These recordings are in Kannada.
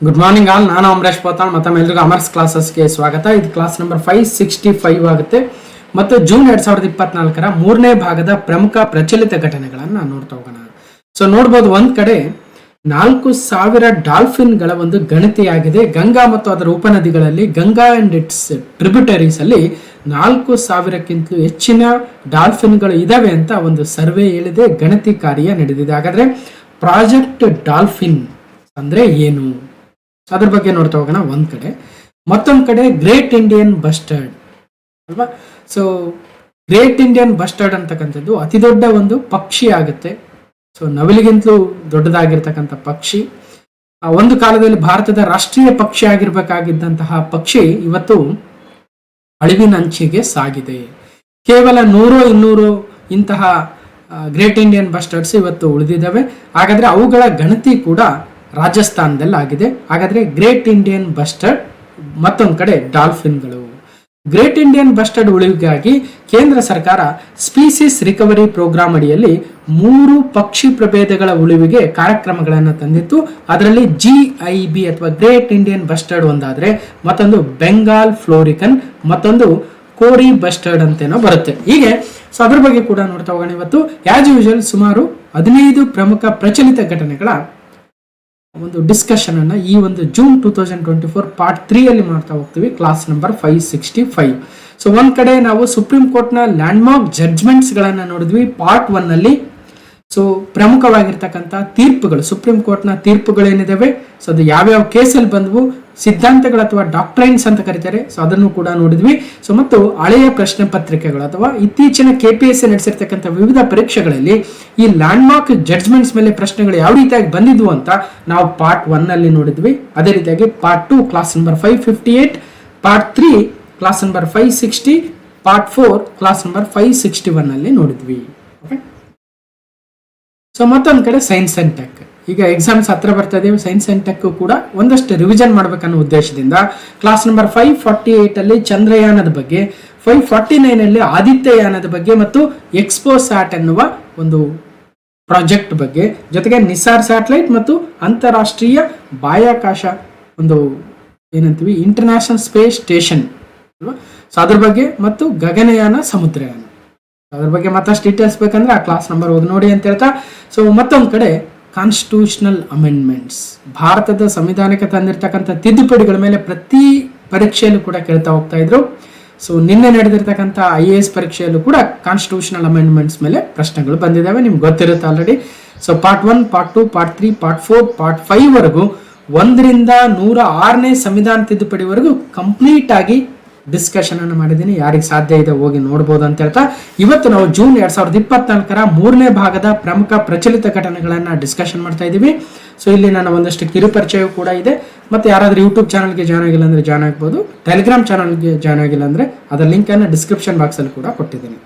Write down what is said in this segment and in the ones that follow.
Good morning all. ನಾನು ಅಮರೇಶ್ ಪೋತಾಳ್. ಮತ್ತೊಮ್ಮೆ ಎಲ್ರಿಗೂ ಅಮರ್ಸ್ ಕ್ಲಾಸಸ್ಗೆ ಸ್ವಾಗತ. ಇದು ಕ್ಲಾಸ್ ನಂಬರ್ 565 ಆಗುತ್ತೆ ಮತ್ತು ಜೂನ್ 2024 ಮೂರನೇ ಭಾಗದ ಪ್ರಮುಖ ಪ್ರಚಲಿತ ಘಟನೆಗಳನ್ನ ನೋಡ್ತಾ ಹೋಗೋಣ. ಸೊ ನೋಡ್ಬೋದು, ಒಂದ್ ಕಡೆ 4,000 ಡಾಲ್ಫಿನ್ಗಳ ಒಂದು ಗಣತಿಯಾಗಿದೆ. ಗಂಗಾ ಮತ್ತು ಅದರ ಉಪನದಿಗಳಲ್ಲಿ, ಗಂಗಾ ಅಂಡ್ ಇಟ್ಸ್ ಟ್ರಿಬ್ಯೂಟರೀಸ್ ಅಲ್ಲಿ 4,000ಕ್ಕಿಂತಲೂ ಹೆಚ್ಚಿನ ಡಾಲ್ಫಿನ್ಗಳು ಇದಾವೆ ಅಂತ ಒಂದು ಸರ್ವೆ ಹೇಳಿದೆ. ಗಣತಿ ಕಾರ್ಯ ನಡೆದಿದೆ. ಹಾಗಾದ್ರೆ ಪ್ರಾಜೆಕ್ಟ್ ಡಾಲ್ಫಿನ್ ಅಂದ್ರೆ ಏನು, ಅದ್ರ ಬಗ್ಗೆ ನೋಡ್ತಾ ಹೋಗೋಣ ಒಂದ್ ಕಡೆ. ಮತ್ತೊಂದ್ ಕಡೆ ಗ್ರೇಟ್ ಇಂಡಿಯನ್ ಬಸ್ಟರ್ಡ್ ಅಲ್ವಾ. ಸೊ ಗ್ರೇಟ್ ಇಂಡಿಯನ್ ಬಸ್ಟರ್ಡ್ ಅಂತಕ್ಕಂಥದ್ದು ಅತಿ ದೊಡ್ಡ ಒಂದು ಪಕ್ಷಿ ಆಗುತ್ತೆ. ಸೊ ನವಿಲಿಗಿಂತಲೂ ದೊಡ್ಡದಾಗಿರ್ತಕ್ಕಂಥ ಪಕ್ಷಿ. ಒಂದು ಕಾಲದಲ್ಲಿ ಭಾರತದ ರಾಷ್ಟ್ರೀಯ ಪಕ್ಷಿ ಆಗಿರ್ಬೇಕಾಗಿದ್ದಂತಹ ಪಕ್ಷಿ ಇವತ್ತು ಅಳಿವಿನ ಅಂಚಿಗೆ ಸಾಗಿದೆ. ಕೇವಲ 100-200 ಇಂತಹ ಗ್ರೇಟ್ ಇಂಡಿಯನ್ ಬಸ್ಟರ್ಡ್ಸ್ ಇವತ್ತು ಉಳಿದಿದ್ದಾವೆ. ಹಾಗಾದ್ರೆ ಅವುಗಳ ಗಣತಿ ಕೂಡ ರಾಜಸ್ಥಾನದಲ್ಲಿ ಆಗಿದೆ. ಹಾಗಾದ್ರೆ ಗ್ರೇಟ್ ಇಂಡಿಯನ್ ಬಸ್ಟರ್ಡ್, ಮತ್ತೊಂದು ಕಡೆ ಡಾಲ್ಫಿನ್ಗಳು. ಗ್ರೇಟ್ ಇಂಡಿಯನ್ ಬಸ್ಟರ್ಡ್ ಉಳಿವಿಗಾಗಿ ಕೇಂದ್ರ ಸರ್ಕಾರ ಸ್ಪೀಸೀಸ್ ರಿಕವರಿ ಪ್ರೋಗ್ರಾಮ್ ಅಡಿಯಲ್ಲಿ 3 ಪಕ್ಷಿ ಪ್ರಭೇದಗಳ ಉಳಿವಿಗೆ ಕಾರ್ಯಕ್ರಮಗಳನ್ನು ತಂದಿತ್ತು. ಅದರಲ್ಲಿ GIB ಅಥವಾ ಗ್ರೇಟ್ ಇಂಡಿಯನ್ ಬಸ್ಟರ್ಡ್ ಒಂದಾದ್ರೆ, ಮತ್ತೊಂದು ಬೆಂಗಾಲ್ ಫ್ಲೋರಿಕನ್, ಮತ್ತೊಂದು ಕೋರಿ ಬಸ್ಟರ್ಡ್ ಅಂತೇನೋ ಬರುತ್ತೆ. ಹೀಗೆ ಸೊ ಅದ್ರ ಬಗ್ಗೆ ಕೂಡ ನೋಡ್ತಾ ಹೋಗೋಣ ಇವತ್ತು. ಆಸ್ ಯೂಶುವಲ್ ಸುಮಾರು 15 ಪ್ರಮುಖ ಪ್ರಚಲಿತ ಘಟನೆಗಳ ಒಂದು ಡಿಸ್ಕಷನ್ ಅನ್ನ ಈ ಒಂದು ಜೂನ್ 2024 ಪಾರ್ಟ್ 3 ಅಲ್ಲಿ ಮಾಡ್ತಾ ಹೋಗ್ತೀವಿ, ಕ್ಲಾಸ್ ನಂಬರ್ 565. ಸೊ ಒಂದ್ ಕಡೆ ನಾವು ಸುಪ್ರೀಂ ಕೋರ್ಟ್ ನ ಲ್ಯಾಂಡ್ ಮಾರ್ಕ್ ಜಡ್ಜ್ಮೆಂಟ್ಸ್ ಗಳನ್ನ ನೋಡಿದ್ವಿ ಪಾರ್ಟ್ 1 ಅಲ್ಲಿ. ಸೊ ಪ್ರಮುಖವಾಗಿರ್ತಕ್ಕಂಥ ತೀರ್ಪುಗಳು, ಸುಪ್ರೀಂ ಕೋರ್ಟ್ ನ ತೀರ್ಪುಗಳೇನಿದಾವೆ, ಸೊ ಅದು ಯಾವ್ಯಾವ ಕೇಸಲ್ಲಿ ಬಂದವು, ಸಿದ್ಧಾಂತಗಳು ಅಥವಾ ಡಾಕ್ಟ್ರೈನ್ಸ್ ಅಂತ ಕರೀತಾರೆ, ಸೊ ಅದನ್ನು ಕೂಡ ನೋಡಿದ್ವಿ. ಸೊ ಮತ್ತು ಹಳೆಯ ಪ್ರಶ್ನೆ ಪತ್ರಿಕೆಗಳು ಅಥವಾ ಇತ್ತೀಚಿನ KPSC ನಡೆಸಿರ್ತಕ್ಕಂಥ ವಿವಿಧ ಪರೀಕ್ಷೆಗಳಲ್ಲಿ ಈ ಲ್ಯಾಂಡ್ ಮಾರ್ಕ್ ಜಡ್ಜ್ಮೆಂಟ್ಸ್ ಮೇಲೆ ಪ್ರಶ್ನೆಗಳು ಯಾವ ರೀತಿಯಾಗಿ ಬಂದಿದ್ವು ಅಂತ ನಾವು ಪಾರ್ಟ್ 1 ಅಲ್ಲಿ ನೋಡಿದ್ವಿ. ಅದೇ ರೀತಿಯಾಗಿ part 2 class number 558, part 3 class number 560, part 4 class number 561 ಅಲ್ಲಿ ನೋಡಿದ್ವಿ. ಓಕೆ. ಸೊ ಮತ್ತೊಂದು ಕಡೆ ಸೈನ್ಸ್ ಅಂಡ್ ಟೆಕ್. ಈಗ ಎಕ್ಸಾಮ್ಸ್ ಹತ್ರ ಬರ್ತಾ ಇದ್ದೇವೆ. ಸೈನ್ಸ್ ಅಂಡ್ ಟೆಕ್ ಕೂಡ ಒಂದಷ್ಟು ರಿವಿಷನ್ ಮಾಡ್ಬೇಕನ್ನೋ ಉದ್ದೇಶದಿಂದ ಕ್ಲಾಸ್ ನಂಬರ್ 548 ಅಲ್ಲಿ ಚಂದ್ರಯಾನದ ಬಗ್ಗೆ, 549 ಅಲ್ಲಿ ಆದಿತ್ಯಯಾನದ ಬಗ್ಗೆ ಮತ್ತು ಎಕ್ಸ್ಪೋಸ್ಯಾಟ್ ಅನ್ನುವ ಒಂದು ಪ್ರಾಜೆಕ್ಟ್ ಬಗ್ಗೆ, ಜೊತೆಗೆ ನಿಸಾರ್ ಸ್ಯಾಟಲೈಟ್ ಮತ್ತು ಅಂತಾರಾಷ್ಟ್ರೀಯ ಬಾಹ್ಯಾಕಾಶ ಒಂದು ಏನಂತೀವಿ ಇಂಟರ್ನ್ಯಾಷನಲ್ ಸ್ಪೇಸ್ ಸ್ಟೇಷನ್ ಅಲ್ವಾ, ಸೊ ಅದ್ರ ಬಗ್ಗೆ ಮತ್ತು ಗಗನಯಾನ ಸಮುದ್ರಯಾನ, ಅದ್ರ ಬಗ್ಗೆ ಮತ್ತಷ್ಟು ಡೀಟೇಲ್ಸ್ ಬೇಕಂದ್ರೆ ಆ ಕ್ಲಾಸ್ ನಂಬರ್ ಹೋಗಿ ನೋಡಿ ಅಂತ ಹೇಳ್ತಾ. ಸೊ ಮತ್ತೊಂದು ಕಡೆ ಕಾನ್ಸ್ಟಿಟ್ಯೂಷನಲ್ ಅಮೆಂಡ್ಮೆಂಟ್ಸ್, ಭಾರತದ ಸಂವಿಧಾನಕ್ಕೆ ತಂದಿರತಕ್ಕಂಥ ತಿದ್ದುಪಡಿಗಳ ಮೇಲೆ ಪ್ರತಿ ಪರೀಕ್ಷೆಯಲ್ಲೂ ಕೂಡ ಕೇಳ್ತಾ ಹೋಗ್ತಾ ಇದ್ರು. ಸೊ ನಿನ್ನೆ ನಡೆದಿರ್ತಕ್ಕಂಥ IAS ಪರೀಕ್ಷೆಯಲ್ಲೂ ಕೂಡ ಕಾನ್ಸ್ಟಿಟ್ಯೂಷನಲ್ ಅಮೆಂಡ್ಮೆಂಟ್ಸ್ ಮೇಲೆ ಪ್ರಶ್ನೆಗಳು ಬಂದಿದ್ದಾವೆ, ನಿಮ್ಗೆ ಗೊತ್ತಿರುತ್ತೆ already. So part 1, part 2, part 3, part 4, part 5 ವರೆಗೂ 1ರಿಂದ 106ನೇ ಸಂವಿಧಾನ ತಿದ್ದುಪಡಿವರೆಗೂ ಕಂಪ್ಲೀಟ್ ಆಗಿ ಡಿಸ್ಕಷನ್ ಅನ್ನು ಮಾಡಿದ್ದೀನಿ. ಯಾರಿಗೆ ಸಾಧ್ಯ ಇದೆ ಹೋಗಿ ನೋಡ್ಬೋದು ಅಂತ ಹೇಳ್ತಾ ಇವತ್ತು ನಾವು ಜೂನ್ 2024 ಮೂರನೇ ಭಾಗದ ಪ್ರಮುಖ ಪ್ರಚಲಿತ ಘಟನೆಗಳನ್ನ ಡಿಸ್ಕಷನ್ ಮಾಡ್ತಾ ಇದ್ದೀವಿ. ಸೊ ಇಲ್ಲಿ ನನ್ನ ಒಂದಷ್ಟು ಕಿರುಪರಿಚಯ ಕೂಡ ಇದೆ. ಮತ್ತೆ ಯಾರಾದ್ರೂ ಯೂಟ್ಯೂಬ್ ಚಾನಲ್ಗೆ ಜಾಯ್ನ್ ಆಗಿಲ್ಲ ಅಂದ್ರೆ ಜಾಯ್ನ್ ಆಗ್ಬೋದು. ಟೆಲಿಗ್ರಾಮ್ ಚಾನಲ್ಗೆ ಜಾಯ್ನ್ ಆಗಿಲ್ಲ ಅಂದ್ರೆ ಅದರ ಲಿಂಕ್ ಅನ್ನು ಡಿಸ್ಕ್ರಿಪ್ಷನ್ ಬಾಕ್ಸ್ ಅಲ್ಲಿ ಕೂಡ ಕೊಟ್ಟಿದ್ದೀನಿ.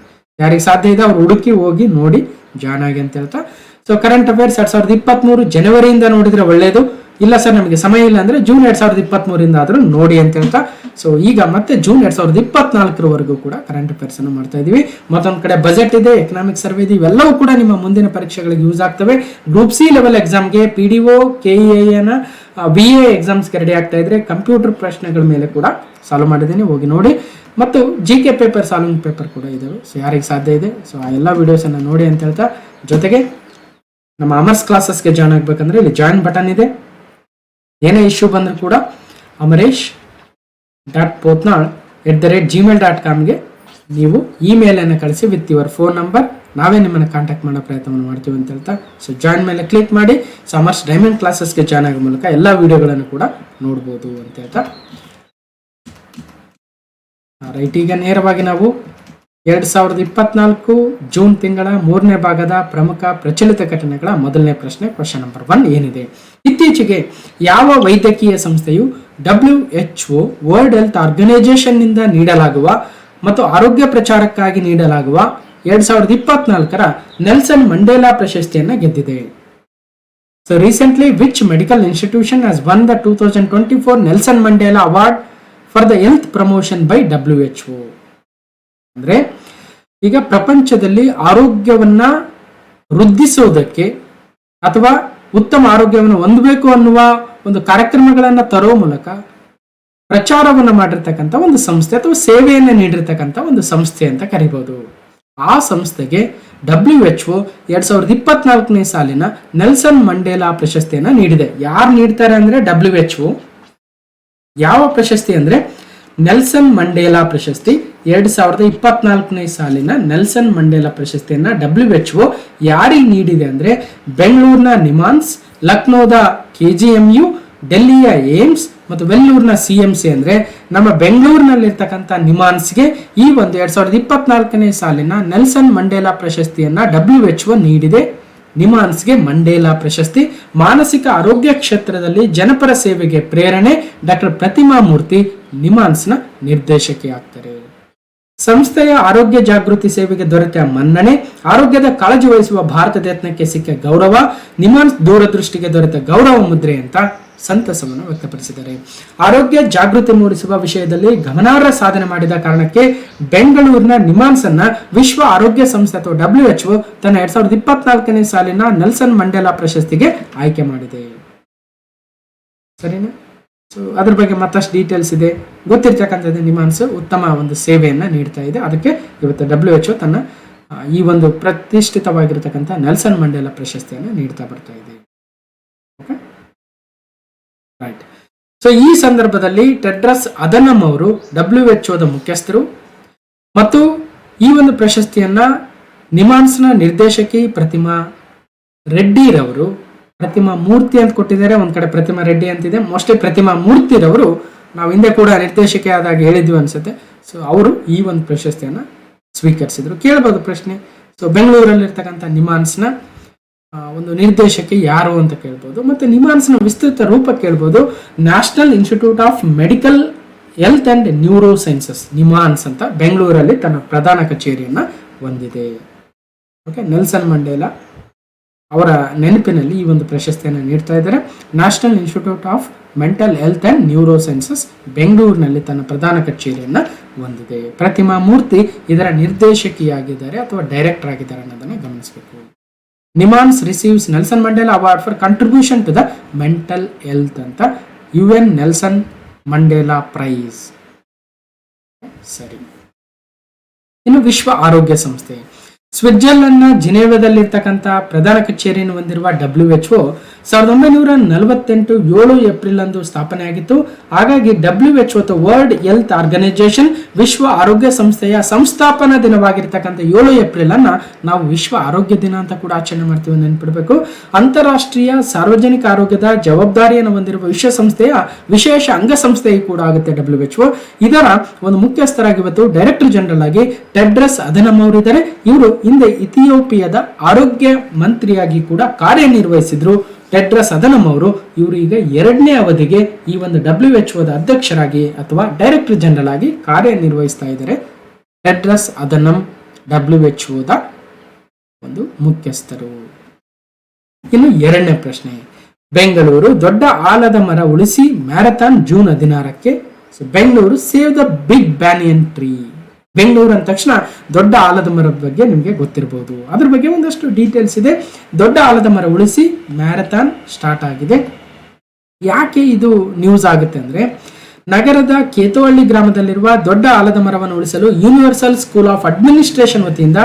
ಯಾರಿಗೆ ಸಾಧ್ಯ ಇದೆ ಅವ್ರು ಹುಡುಕಿ ಹೋಗಿ ನೋಡಿ ಜಾಯ್ನ್ ಆಗಿ ಅಂತ ಹೇಳ್ತಾ. ಸೊ ಕರೆಂಟ್ ಅಫೇರ್ಸ್ 2023 ಜನವರಿಯಿಂದ ನೋಡಿದ್ರೆ ಒಳ್ಳೇದು. ಇಲ್ಲ ಸರ್ ನಮಗೆ ಸಮಯ ಇಲ್ಲ ಅಂದ್ರೆ ಜೂನ್ 2023 ಆದ್ರೂ ನೋಡಿ ಅಂತ ಹೇಳ್ತಾ. ಸೊ ಈಗ ಮತ್ತೆ ಜೂನ್ 2024 ಕೂಡ ಕರೆಂಟ್ ಅಫೇರ್ಸ್ ಅನ್ನು ಮಾಡ್ತಾ ಇದೀವಿ. ಮತ್ತೊಂದ್ ಕಡೆ ಬಜೆಟ್ ಇದೆ, ಎಕನಾಮಿಕ್ ಸರ್ವೆ ಇದೆ, ಇವೆಲ್ಲವೂ ಕೂಡ ನಿಮ್ಮ ಮುಂದಿನ ಪರೀಕ್ಷೆಗಳಿಗೆ ಯೂಸ್ ಆಗ್ತವೆ. ಗ್ರೂಪ್ C ಲೆವೆಲ್ ಎಕ್ಸಾಮ್ಗೆ, PDO, KEA BA ಎಕ್ಸಾಮ್ಸ್ಗೆ ರೆಡಿ ಆಗ್ತಾ ಇದ್ರೆ ಕಂಪ್ಯೂಟರ್ ಪ್ರಶ್ನೆಗಳ ಮೇಲೆ ಕೂಡ ಸಾಲ್ವ್ ಮಾಡಿದ್ದೀನಿ, ಹೋಗಿ ನೋಡಿ. ಮತ್ತು GK ಪೇಪರ್, ಸಾಲ್ವಿಂಗ್ ಪೇಪರ್ ಕೂಡ ಇದಾವೆ. ಸೊ ಯಾರಿಗೆ ಸಾಧ್ಯ ಇದೆ ಸೊ ಆ ಎಲ್ಲ ವಿಡಿಯೋಸ್ ಅನ್ನ ನೋಡಿ ಅಂತ ಹೇಳ್ತಾ, ಜೊತೆಗೆ ನಮ್ಮ ಅಮರ್ಸ್ ಕ್ಲಾಸಸ್ಗೆ ಜಾಯ್ನ್ ಆಗ್ಬೇಕಂದ್ರೆ ಇಲ್ಲಿ ಜಾಯಿನ್ ಬಟನ್ ಇದೆ. ಏನೇ ಇಶ್ಯೂ ಬಂದರೂ ಕೂಡ amaresh.potnal@gmail.comಗೆ ನೀವು ಇಮೇಲ್ ಅನ್ನು ಕಳಿಸಿ ವಿತ್ ಯುವರ್ ಫೋನ್ ನಂಬರ್. ನಾವೇ ನಿಮ್ಮನ್ನು ಕಾಂಟ್ಯಾಕ್ಟ್ ಮಾಡೋ ಪ್ರಯತ್ನವನ್ನು ಮಾಡ್ತೀವಿ ಅಂತ ಹೇಳ್ತಾ. ಸೊ ಜಾಯಿನ್ ಮೇಲೆ ಕ್ಲಿಕ್ ಮಾಡಿ ಅಮರ್ಸ್ ಡೈಮಂಡ್ ಕ್ಲಾಸಸ್ಗೆ ಜಾಯ್ನ್ ಆಗೋ ಮೂಲಕ ಎಲ್ಲ ವಿಡಿಯೋಗಳನ್ನು ಕೂಡ ನೋಡ್ಬೋದು ಅಂತ ಹೇಳ್ತಾ. ರೈಟ್, ಈಗ ನೇರವಾಗಿ ನಾವು 2024 ಜೂನ್ ತಿಂಗಳ ಮೂರನೇ ಭಾಗದ ಪ್ರಮುಖ ಪ್ರಚಲಿತ ಘಟನೆಗಳ ಮೊದಲನೇ ಪ್ರಶ್ನೆ, ಕ್ವಶನ್ ನಂಬರ್ 1 ಏನಿದೆ. ಇತ್ತೀಚೆಗೆ ಯಾವ ವೈದ್ಯಕೀಯ ಸಂಸ್ಥೆಯು WHO ವರ್ಲ್ಡ್ ಹೆಲ್ತ್ ಆರ್ಗನೈಸೇಷನ್ ನಿಂದ ನೀಡಲಾಗುವ ಮತ್ತು ಆರೋಗ್ಯ ಪ್ರಚಾರಕ್ಕಾಗಿ ನೀಡಲಾಗುವ 2024 ನೆಲ್ಸನ್ ಮಂಡೇಲಾ ಪ್ರಶಸ್ತಿಯನ್ನು ಗೆದ್ದಿದೆ? So recently which medical institution has won the 2024 Nelson Mandela award for the health promotion by WHO? ಅಂದ್ರೆ ಈಗ ಪ್ರಪಂಚದಲ್ಲಿ ಆರೋಗ್ಯವನ್ನ ವೃದ್ಧಿಸೋದಕ್ಕೆ ಅಥವಾ ಉತ್ತಮ ಆರೋಗ್ಯವನ್ನು ಹೊಂದಬೇಕು ಅನ್ನುವ ಒಂದು ಕಾರ್ಯಕ್ರಮಗಳನ್ನ ತರೋ ಮೂಲಕ ಪ್ರಚಾರವನ್ನು ಮಾಡಿರ್ತಕ್ಕಂಥ ಒಂದು ಸಂಸ್ಥೆ ಅಥವಾ ಸೇವೆಯನ್ನು ನೀಡಿರ್ತಕ್ಕಂಥ ಒಂದು ಸಂಸ್ಥೆ ಅಂತ ಕರಿಬಹುದು. ಆ ಸಂಸ್ಥೆಗೆ WHO 2024ನೇ ಸಾಲಿನ ನೆಲ್ಸನ್ ಮಂಡೇಲಾ ಪ್ರಶಸ್ತಿಯನ್ನ ನೀಡಿದೆ. ಯಾರು ನೀಡ್ತಾರೆ ಅಂದ್ರೆ WHO. ಯಾವ ಪ್ರಶಸ್ತಿ ಅಂದ್ರೆ ನೆಲ್ಸನ್ ಮಂಡೇಲಾ ಪ್ರಶಸ್ತಿ. 2024ನೇ ಸಾಲಿನ ನೆಲ್ಸನ್ ಮಂಡೇಲಾ ಪ್ರಶಸ್ತಿಯನ್ನ WHO ಯಾರಿಗೆ ನೀಡಿದೆ ಅಂದ್ರೆ ಬೆಂಗಳೂರಿನ ನಿಮಾನ್ಸ್, ಲಕ್ನೋದ KGMU, ಡೆಲ್ಲಿಯ ಏಮ್ಸ್ ಮತ್ತು ವೆಲ್ಲೂರಿನ CMC ಅಂದ್ರೆ ನಮ್ಮ ಬೆಂಗಳೂರಿನಲ್ಲಿರ್ತಕ್ಕಂಥ ನಿಮಾನ್ಸ್ಗೆ ಈ ಒಂದು 2024ನೇ ಸಾಲಿನ ನೆಲ್ಸನ್ ಮಂಡೇಲಾ ಪ್ರಶಸ್ತಿಯನ್ನ WHO ನೀಡಿದೆ. ನಿಮಾನ್ಸ್ಗೆ ಮಂಡೇಲಾ ಪ್ರಶಸ್ತಿ. ಮಾನಸಿಕ ಆರೋಗ್ಯ ಕ್ಷೇತ್ರದಲ್ಲಿ ಜನಪರ ಸೇವೆಗೆ ಪ್ರೇರಣೆ ಡಾಕ್ಟರ್ ಪ್ರತಿಮಾ ಮೂರ್ತಿ ನಿಮಾನ್ಸ್ನ ನಿರ್ದೇಶಕಿ ಆಗ್ತಾರೆ. ಸಂಸ್ಥೆಯ ಆರೋಗ್ಯ ಜಾಗೃತಿ ಸೇವೆಗೆ ದೊರೆತ ಮನ್ನಣೆ, ಆರೋಗ್ಯದ ಕಾಳಜಿ ವಹಿಸುವ ಭಾರತದ ಯತ್ನಕ್ಕೆ ಸಿಕ್ಕ ಗೌರವ, ನಿಮಾನ್ಸ್ ದೂರದೃಷ್ಟಿಗೆ ದೊರೆತ ಗೌರವ ಮುದ್ರೆ ಅಂತ ಸಂತಸವನ್ನು ವ್ಯಕ್ತಪಡಿಸಿದ್ದಾರೆ. ಆರೋಗ್ಯ ಜಾಗೃತಿ ಮೂಡಿಸುವ ವಿಷಯದಲ್ಲಿ ಗಮನಾರ್ಹ ಸಾಧನೆ ಮಾಡಿದ ಕಾರಣಕ್ಕೆ ಬೆಂಗಳೂರಿನ ನಿಮಾನ್ಸ್ ಅನ್ನ ವಿಶ್ವ ಆರೋಗ್ಯ ಸಂಸ್ಥೆ ಅಥವಾ WHO ತನ್ನ 2024ನೇ ಸಾಲಿನ ನೆಲ್ಸನ್ ಮಂಡೇಲಾ ಪ್ರಶಸ್ತಿಗೆ ಆಯ್ಕೆ ಮಾಡಿದೆ. ಸರಿನಾ? ಸೊ ಅದ್ರ ಬಗ್ಗೆ ಮತ್ತಷ್ಟು ಡೀಟೇಲ್ಸ್ ಇದೆ, ಗೊತ್ತಿರ್ತಕ್ಕಂಥದ್ದು. ನಿಮಾನ್ಸ್ ಉತ್ತಮ ಒಂದು ಸೇವೆಯನ್ನ ನೀಡ್ತಾ ಇದೆ. ಅದಕ್ಕೆ ಇವತ್ತು WHO ತನ್ನ ಈ ಒಂದು ಪ್ರತಿಷ್ಠಿತವಾಗಿರ್ತಕ್ಕಂಥ ನೆಲ್ಸನ್ ಮಂಡೇಲಾ ಪ್ರಶಸ್ತಿಯನ್ನು ನೀಡ್ತಾ ಬರ್ತಾ ಇದೆ. ರೈಟ್. ಸೊ ಈ ಸಂದರ್ಭದಲ್ಲಿ ಟೆಡ್ರಸ್ ಅಧನಮ್ ಅವರು WHO ಮುಖ್ಯಸ್ಥರು ಮತ್ತು ಈ ಒಂದು ಪ್ರಶಸ್ತಿಯನ್ನ ನಿಮಾನ್ಸ್ನ ನಿರ್ದೇಶಕಿ ಪ್ರತಿಮಾ ರೆಡ್ಡಿರವರು, ಪ್ರತಿಮಾ ಮೂರ್ತಿ ಅಂತ ಕೊಟ್ಟಿದ್ದಾರೆ, ಒಂದ್ ಕಡೆ ಪ್ರತಿಮಾ ರೆಡ್ಡಿ ಅಂತಿದೆ, ಮೋಸ್ಟ್ಲಿ ಪ್ರತಿಮಾ ಮೂರ್ತಿರವರು ನಾವು ಹಿಂದೆ ಕೂಡ ನಿರ್ದೇಶಕಿ ಆದಾಗ ಹೇಳಿದ್ವಿ ಅನ್ಸುತ್ತೆ. ಸೊ ಅವರು ಈ ಒಂದು ಪ್ರಶಸ್ತಿಯನ್ನ ಸ್ವೀಕರಿಸಿದ್ರು. ಕೇಳಬಹುದು ಪ್ರಶ್ನೆ, ಸೊ ಬೆಂಗಳೂರಲ್ಲಿರ್ತಕ್ಕಂಥ ನಿಮಾನ್ಸ್ನ ಒಂದು ನಿರ್ದೇಶಕಿ ಯಾರು ಅಂತ ಕೇಳ್ಬೋದು. ಮತ್ತೆ ನಿಮಾನ್ಸ್ನ ವಿಸ್ತೃತ ರೂಪ ಕೇಳ್ಬೋದು. National institute of medical health and neuro sciences NIMHANS ಅಂತ ಬೆಂಗಳೂರಲ್ಲಿ ತನ್ನ ಪ್ರಧಾನ ಕಚೇರಿಯನ್ನ ಹೊಂದಿದೆ. ಓಕೆ, ನೆಲ್ಸನ್ ಮಂಡೇಲಾ ಅವರ ನೆನಪಿನಲ್ಲಿ ಈ ಒಂದು ಪ್ರಶಸ್ತಿಯನ್ನು ನೀಡ್ತಾ ಇದ್ದಾರೆ. National institute of mental health and neuro sciences ಬೆಂಗಳೂರಿನಲ್ಲಿ ತನ್ನ ಪ್ರಧಾನ ಕಚೇರಿಯನ್ನ ಹೊಂದಿದೆ. ಪ್ರತಿಮಾ ಮೂರ್ತಿ ಇದರ ನಿರ್ದೇಶಕಿಯಾಗಿದ್ದಾರೆ ಅಥವಾ ಡೈರೆಕ್ಟರ್ ಆಗಿದ್ದಾರೆ ಅನ್ನೋದನ್ನ ಗಮನಿಸಬೇಕು. NIMHANS receives Nelson Mandela award for contribution to the mental health ಅಂತ UN ನೆಲ್ಸನ್ ಮಂಡೇಲಾ ಪ್ರೈಸ್. ಸರಿ, ಇನ್ನು ವಿಶ್ವ ಆರೋಗ್ಯ ಸಂಸ್ಥೆ ಸ್ವಿಟ್ಜರ್ಲೆಂಡ್ನ ಜಿನೇವಾದಲ್ಲಿರ್ತಕ್ಕಂಥ ಪ್ರಧಾನ ಕಚೇರಿಯನ್ನು ಹೊಂದಿರುವ WHO 1948 7 ಏಪ್ರಿಲ್ ಅಂದು ಸ್ಥಾಪನೆಯಾಗಿತ್ತು. ಹಾಗಾಗಿ WHO ಅಥವಾ ವರ್ಲ್ಡ್ ಹೆಲ್ತ್ ಆರ್ಗನೈಸೇಷನ್ ವಿಶ್ವ ಆರೋಗ್ಯ ಸಂಸ್ಥೆಯ ಸಂಸ್ಥಾಪನಾ ದಿನವಾಗಿರ್ತಕ್ಕಂಥ 7 ಏಪ್ರಿಲ್ ಅನ್ನ ನಾವು ವಿಶ್ವ ಆರೋಗ್ಯ ದಿನ ಅಂತ ಕೂಡ ಆಚರಣೆ ಮಾಡ್ತೀವಿ, ನೆನಪಿಡಬೇಕು. ಅಂತಾರಾಷ್ಟ್ರೀಯ ಸಾರ್ವಜನಿಕ ಆರೋಗ್ಯದ ಜವಾಬ್ದಾರಿಯನ್ನು ಹೊಂದಿರುವ ವಿಶ್ವಸಂಸ್ಥೆಯ ವಿಶೇಷ ಅಂಗಸಂಸ್ಥೆಯೂ ಕೂಡ ಆಗುತ್ತೆ WHO. ಇದರ ಒಂದು ಮುಖ್ಯಸ್ಥರಾಗಿ ಇವತ್ತು ಡೈರೆಕ್ಟರ್ ಜನರಲ್ ಆಗಿ ಟೆಡ್ರಸ್ ಅಧನಮ್ ಅವರಿದ್ದಾರೆ. ಇವರು ಹಿಂದೆ ಇಥಿಯೋಪಿಯಾದ ಆರೋಗ್ಯ ಮಂತ್ರಿಯಾಗಿ ಕೂಡ ಕಾರ್ಯನಿರ್ವಹಿಸಿದ್ರು. ಟೆಡ್ರಸ್ ಅಧನಮ್ ಅವರು ಇವರು ಈಗ 2ನೇ ಅವಧಿಗೆ ಈ ಒಂದು WHO ಅಧ್ಯಕ್ಷರಾಗಿ ಅಥವಾ ಡೈರೆಕ್ಟರ್ ಜನರಲ್ ಆಗಿ ಕಾರ್ಯನಿರ್ವಹಿಸ್ತಾ ಇದ್ದಾರೆ. ಟೆಡ್ರಸ್ ಅಧನಮ್ WHO ಒಂದು ಮುಖ್ಯಸ್ಥರು. ಇನ್ನು 2ನೇ ಪ್ರಶ್ನೆ, ಬೆಂಗಳೂರು ದೊಡ್ಡ ಆಲದ ಮರ ಉಳಿಸಿ ಮ್ಯಾರಥಾನ್ ಜೂನ್ 16ಕ್ಕೆ. Bengaluru save the big banyan tree. Bengaluru ಅಂದ ತಕ್ಷಣ ದೊಡ್ಡ ಆಲದ ಮರದ ಬಗ್ಗೆ ನಿಮಗೆ ಗೊತ್ತಿರಬಹುದು. ಅದ್ರ ಬಗ್ಗೆ ಒಂದಷ್ಟು ಡೀಟೇಲ್ಸ್ ಇದೆ. ದೊಡ್ಡ ಆಲದ ಮರ ಉಳಿಸಿ ಮ್ಯಾರಥಾನ್ ಸ್ಟಾರ್ಟ್ ಆಗಿದೆ. ಯಾಕೆ ಇದು ನ್ಯೂಸ್ ಆಗುತ್ತೆ ಅಂದ್ರೆ, ನಗರದ ಕೇತವಳ್ಳಿ ಗ್ರಾಮದಲ್ಲಿರುವ ದೊಡ್ಡ ಆಲದ ಮರವನ್ನು ಉಳಿಸಲು ಯೂನಿವರ್ಸಲ್ ಸ್ಕೂಲ್ ಆಫ್ ಅಡ್ಮಿನಿಸ್ಟ್ರೇಷನ್ ವತಿಯಿಂದ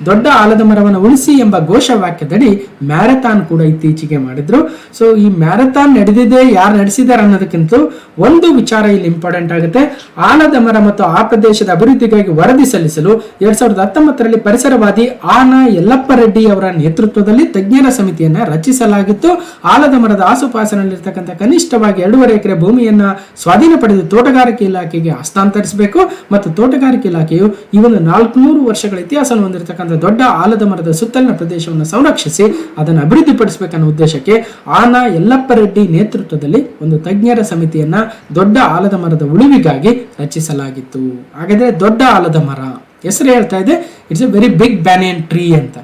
ದೊಡ್ಡ ಆಲದ ಮರವನ್ನು ಉಳಿಸಿ ಎಂಬ ಘೋಷವಾಕ್ಯದಡಿ ಮ್ಯಾರಥಾನ್ ಕೂಡ ಇತ್ತೀಚೆಗೆ ಮಾಡಿದ್ರು. ಸೊ ಈ ಮ್ಯಾರಥಾನ್ ನಡೆದಿದೆ, ಯಾರು ನಡೆಸಿದ್ದಾರೆ ಅನ್ನೋದಕ್ಕಿಂತ ಒಂದು ವಿಚಾರ ಇಲ್ಲಿ ಇಂಪಾರ್ಟೆಂಟ್ ಆಗುತ್ತೆ. ಆಲದ ಮರ ಮತ್ತು ಆ ಪ್ರದೇಶದ ಅಭಿವೃದ್ಧಿಗಾಗಿ ವರದಿ ಸಲ್ಲಿಸಲು 2019ರಲ್ಲಿ ಪರಿಸರವಾದಿ ಆನ ಯಲ್ಲಪ್ಪ ರೆಡ್ಡಿ ಅವರ ನೇತೃತ್ವದಲ್ಲಿ ತಜ್ಞರ ಸಮಿತಿಯನ್ನ ರಚಿಸಲಾಗಿತ್ತು. ಆಲದ ಮರದ ಆಸುಪಾಸಿನಲ್ಲಿರ್ತಕ್ಕಂಥ ಕನಿಷ್ಠವಾಗಿ 2.5 ಎಕರೆ ಭೂಮಿಯನ್ನ ಸ್ವಾಧೀನಪಡಿಸಿ ತೋಟಗಾರಿಕೆ ಇಲಾಖೆಗೆ ಹಸ್ತಾಂತರಿಸಬೇಕು ಮತ್ತು ತೋಟಗಾರಿಕೆ ಇಲಾಖೆಯು ಈ ಒಂದು 400 ವರ್ಷಗಳ ಇತಿಹಾಸವನ್ನು ಹೊಂದಿರತಕ್ಕಂಥ ದೊಡ್ಡ ಆಲದ ಮರದ ಸುತ್ತಲಿನ ಪ್ರದೇಶವನ್ನು ಸಂರಕ್ಷಿಸಿ ಅದನ್ನು ಅಭಿವೃದ್ಧಿಪಡಿಸಬೇಕನ್ನೋ ಉದ್ದೇಶಕ್ಕೆ ಆನ ಯಲ್ಲಪ್ಪ ರೆಡ್ಡಿ ನೇತೃತ್ವದಲ್ಲಿ ಒಂದು ತಜ್ಞರ ಸಮಿತಿಯನ್ನ ದೊಡ್ಡ ಆಲದ ಮರದ ಉಳಿವಿಗಾಗಿ ರಚಿಸಲಾಗಿತ್ತು. ಹಾಗಾದ್ರೆ ದೊಡ್ಡ ಆಲದ ಮರ ಹೆಸರು ಹೇಳ್ತಾ ಇದೆ, it's a very big banyan tree ಅಂತ.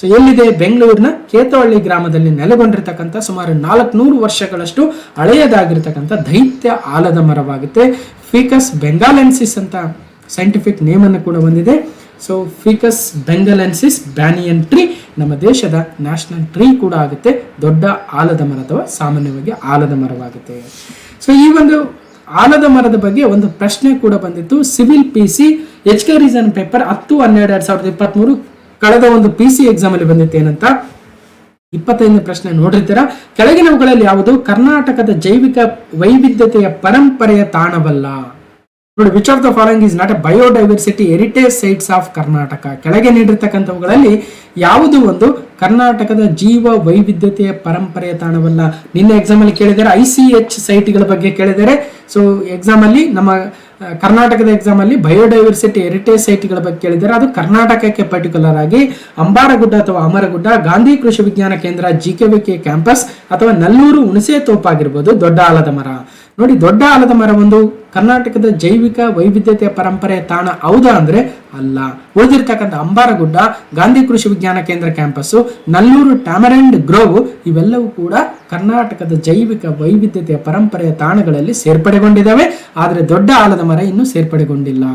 ಸೊ ಎಲ್ಲಿದೆ? ಬೆಂಗಳೂರಿನ ಕೇತವಳ್ಳಿ ಗ್ರಾಮದಲ್ಲಿ ನೆಲೆಗೊಂಡಿರ್ತಕ್ಕಂಥ ಸುಮಾರು 400 ವರ್ಷಗಳಷ್ಟು ಹಳೆಯದಾಗಿರ್ತಕ್ಕಂಥ ದೈತ್ಯ ಆಲದ ಮರವಾಗುತ್ತೆ. ಫಿಕಸ್ ಬೆಂಗಾಲೆನ್ಸಿಸ್ ಅಂತ ಸೈಂಟಿಫಿಕ್ ನೇಮ್ ಅನ್ನು ಕೂಡ ಹೊಂದಿದೆ. ಸೊ ಫಿಕಸ್ ಬೆಂಗಲೆನ್ಸಿಸ್ ಬ್ಯಾನಿಯನ್ ಟ್ರೀ ನಮ್ಮ ದೇಶದ ನ್ಯಾಷನಲ್ ಟ್ರೀ ಕೂಡ ಆಗುತ್ತೆ, ದೊಡ್ಡ ಆಲದ ಮರ ಅಥವಾ ಸಾಮಾನ್ಯವಾಗಿ ಆಲದ ಮರವಾಗುತ್ತೆ. ಸೊ ಈ ಒಂದು ಆಲದ ಮರದ ಬಗ್ಗೆ ಒಂದು ಪ್ರಶ್ನೆ ಕೂಡ ಬಂದಿತ್ತು. Civil PC HK reason paper 10/12/2023 ಕಳೆದ ಒಂದು PC ಎಕ್ಸಾಮ್ ಅಲ್ಲಿ ಬಂದಿತ್ತು. ಏನಂತ 25ನೇ ಪ್ರಶ್ನೆ ನೋಡಿರ್ತೀರಾ. ಕೆಳಗಿನವುಗಳಲ್ಲಿ ಯಾವುದು ಕರ್ನಾಟಕದ ಜೈವಿಕ ವೈವಿಧ್ಯತೆಯ ಪರಂಪರೆಯ ತಾಣವಲ್ಲ? ನೋಡಿ, which of the following is not A biodiversity heritage sites of Karnataka? ಕೆಳಗೆ ನೀಡಿರ್ತಕ್ಕಂಥವುಗಳಲ್ಲಿ ಯಾವುದು ಒಂದು ಕರ್ನಾಟಕದ ಜೀವ ವೈವಿಧ್ಯತೆಯ ಪರಂಪರೆಯ ತಾಣವಲ್ಲ? ನಿನ್ನೆ ಎಕ್ಸಾಮ್ ಅಲ್ಲಿ ಕೇಳಿದರೆ ICH ಸೈಟ್ಗಳ ಬಗ್ಗೆ ಕೇಳಿದರೆ. ಸೊ ಎಕ್ಸಾಮ್ ಅಲ್ಲಿ ನಮ್ಮ ಕರ್ನಾಟಕದ ಎಕ್ಸಾಮ್ ಅಲ್ಲಿ ಬಯೋಡೈವರ್ಸಿಟಿ ಹೆರಿಟೇಜ್ ಸೈಟ್ಗಳ ಬಗ್ಗೆ ಕೇಳಿದರೆ ಅದು ಕರ್ನಾಟಕಕ್ಕೆ ಪರ್ಟಿಕ್ಯುಲರ್ ಆಗಿ ಅಂಬಾರಗುಡ್ಡ ಅಥವಾ ಅಮರಗುಡ್ಡ, ಗಾಂಧಿ ಕೃಷಿ ವಿಜ್ಞಾನ ಕೇಂದ್ರ GKVK ಕ್ಯಾಂಪಸ್ ಅಥವಾ ನಲ್ಲೂರು ಹುಣಸೆ ತೋಪಾಗಿರ್ಬೋದು. ದೊಡ್ಡ ಆಲದ ಮರ ನೋಡಿ, ದೊಡ್ಡ ಆಲದ ಮರ ಒಂದು ಕರ್ನಾಟಕದ ಜೈವಿಕ ವೈವಿಧ್ಯತೆಯ ಪರಂಪರೆಯ ತಾಣ ಹೌದಾ ಅಂದ್ರೆ ಅಲ್ಲ. ಉಳಿದಿರ್ತಕ್ಕಂಥ ಅಂಬಾರಗುಡ್ಡ, ಗಾಂಧಿ ಕೃಷಿ ವಿಜ್ಞಾನ ಕೇಂದ್ರ ಕ್ಯಾಂಪಸ್ಸು, ನಲ್ಲೂರು ಟ್ಯಾಮರೆಂಡ್ ಗ್ರೋವ್ ಇವೆಲ್ಲವೂ ಕೂಡ ಕರ್ನಾಟಕದ ಜೈವಿಕ ವೈವಿಧ್ಯತೆಯ ಪರಂಪರೆಯ ತಾಣಗಳಲ್ಲಿ ಸೇರ್ಪಡೆಗೊಂಡಿದ್ದಾವೆ. ಆದರೆ ದೊಡ್ಡ ಆಲದ ಮರ ಇನ್ನೂ ಸೇರ್ಪಡೆಗೊಂಡಿಲ್ಲ.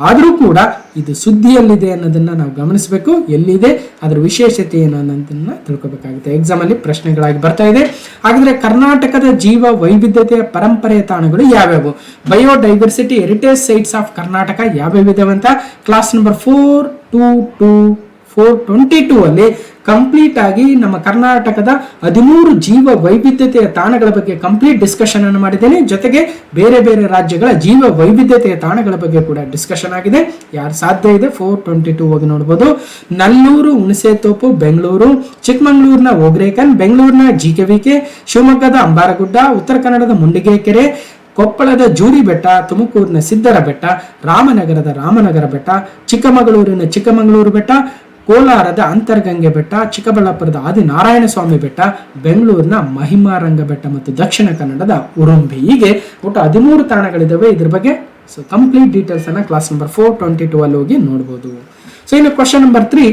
ಆದರೂ ಕೂಡ ಇದು ಸುದ್ದಿಯಲ್ಲಿದೆ ಅನ್ನೋದನ್ನ ನಾವು ಗಮನಿಸಬೇಕು. ಎಲ್ಲಿದೆ, ಅದರ ವಿಶೇಷತೆ ಏನು ಅನ್ನೋದನ್ನ ತಿಳ್ಕೊಬೇಕಾಗುತ್ತೆ. ಎಕ್ಸಾಮ್ ಅಲ್ಲಿ ಪ್ರಶ್ನೆಗಳಾಗಿ ಬರ್ತಾ ಇದೆ. ಹಾಗಾದ್ರೆ ಕರ್ನಾಟಕದ ಜೀವ ವೈವಿಧ್ಯತೆಯ ಪರಂಪರೆಯ ತಾಣಗಳು ಯಾವ್ಯಾವು? Biodiversity heritage sites of Karnataka ಯಾವ್ಯಾವ ಇದಾವೆ ಅಂತ ಕ್ಲಾಸ್ ನಂಬರ್ 422 ಅಲ್ಲಿ ಕಂಪ್ಲೀಟ್ ಆಗಿ ನಮ್ಮ ಕರ್ನಾಟಕದ 13 ಜೀವ ವೈವಿಧ್ಯತೆಯ ತಾಣಗಳ ಬಗ್ಗೆ ಕಂಪ್ಲೀಟ್ ಡಿಸ್ಕಷನ್ ಅನ್ನು ಮಾಡಿದ್ದೇನೆ. ಜೊತೆಗೆ ಬೇರೆ ಬೇರೆ ರಾಜ್ಯಗಳ ಜೀವ ವೈವಿಧ್ಯತೆಯ ತಾಣಗಳ ಬಗ್ಗೆ ಕೂಡ ಡಿಸ್ಕಷನ್ ಆಗಿದೆ. ಯಾರು ಸಾಧ್ಯ ಇದೆ 422 ಹೋಗಿ ನೋಡಬಹುದು. ನಲ್ಲೂರು ಹುಣಸೆತೋಪು ಬೆಂಗಳೂರು, ಚಿಕ್ಕಮಗಳೂರಿನ ಓಗ್ರೇಕನ್, ಬೆಂಗಳೂರಿನ GKVK, ಶಿವಮೊಗ್ಗದ ಅಂಬಾರಗುಡ್ಡ, ಉತ್ತರ ಕನ್ನಡದ ಮುಂಡಿಗೆ ಕೆರೆ, ಕೊಪ್ಪಳದ ಜೂರಿ ಬೆಟ್ಟ, ತುಮಕೂರಿನ ಸಿದ್ದರ ಬೆಟ್ಟ, ರಾಮನಗರದ ರಾಮನಗರ ಬೆಟ್ಟ, ಚಿಕ್ಕಮಗಳೂರಿನ ಚಿಕ್ಕಮಗಳೂರು ಬೆಟ್ಟ, ಕೋಲಾರದ ಅಂತರ್ಗಂಗೆ ಬೆಟ್ಟ, ಚಿಕ್ಕಬಳ್ಳಾಪುರದ ಆದಿನಾರಾಯಣ ಸ್ವಾಮಿ ಬೆಟ್ಟ, ಬೆಂಗಳೂರಿನ ಮಹಿಮಾರಂಗ ಬೆಟ್ಟ ಮತ್ತು ದಕ್ಷಿಣ ಕನ್ನಡದ ಉರುಂಬಿ. ಹೀಗೆ ಒಟ್ಟು 13 ತಾಣಗಳಿದಾವೆ. ಇದ್ರ ಬಗ್ಗೆ ಕಂಪ್ಲೀಟ್ ಡೀಟೇಲ್ಸ್ ಅನ್ನ ಕ್ಲಾಸ್ ನಂಬರ್ 422 ಅಲ್ಲಿ ಹೋಗಿ ನೋಡಬಹುದು. ಸೊ ಇನ್ನು question number 3,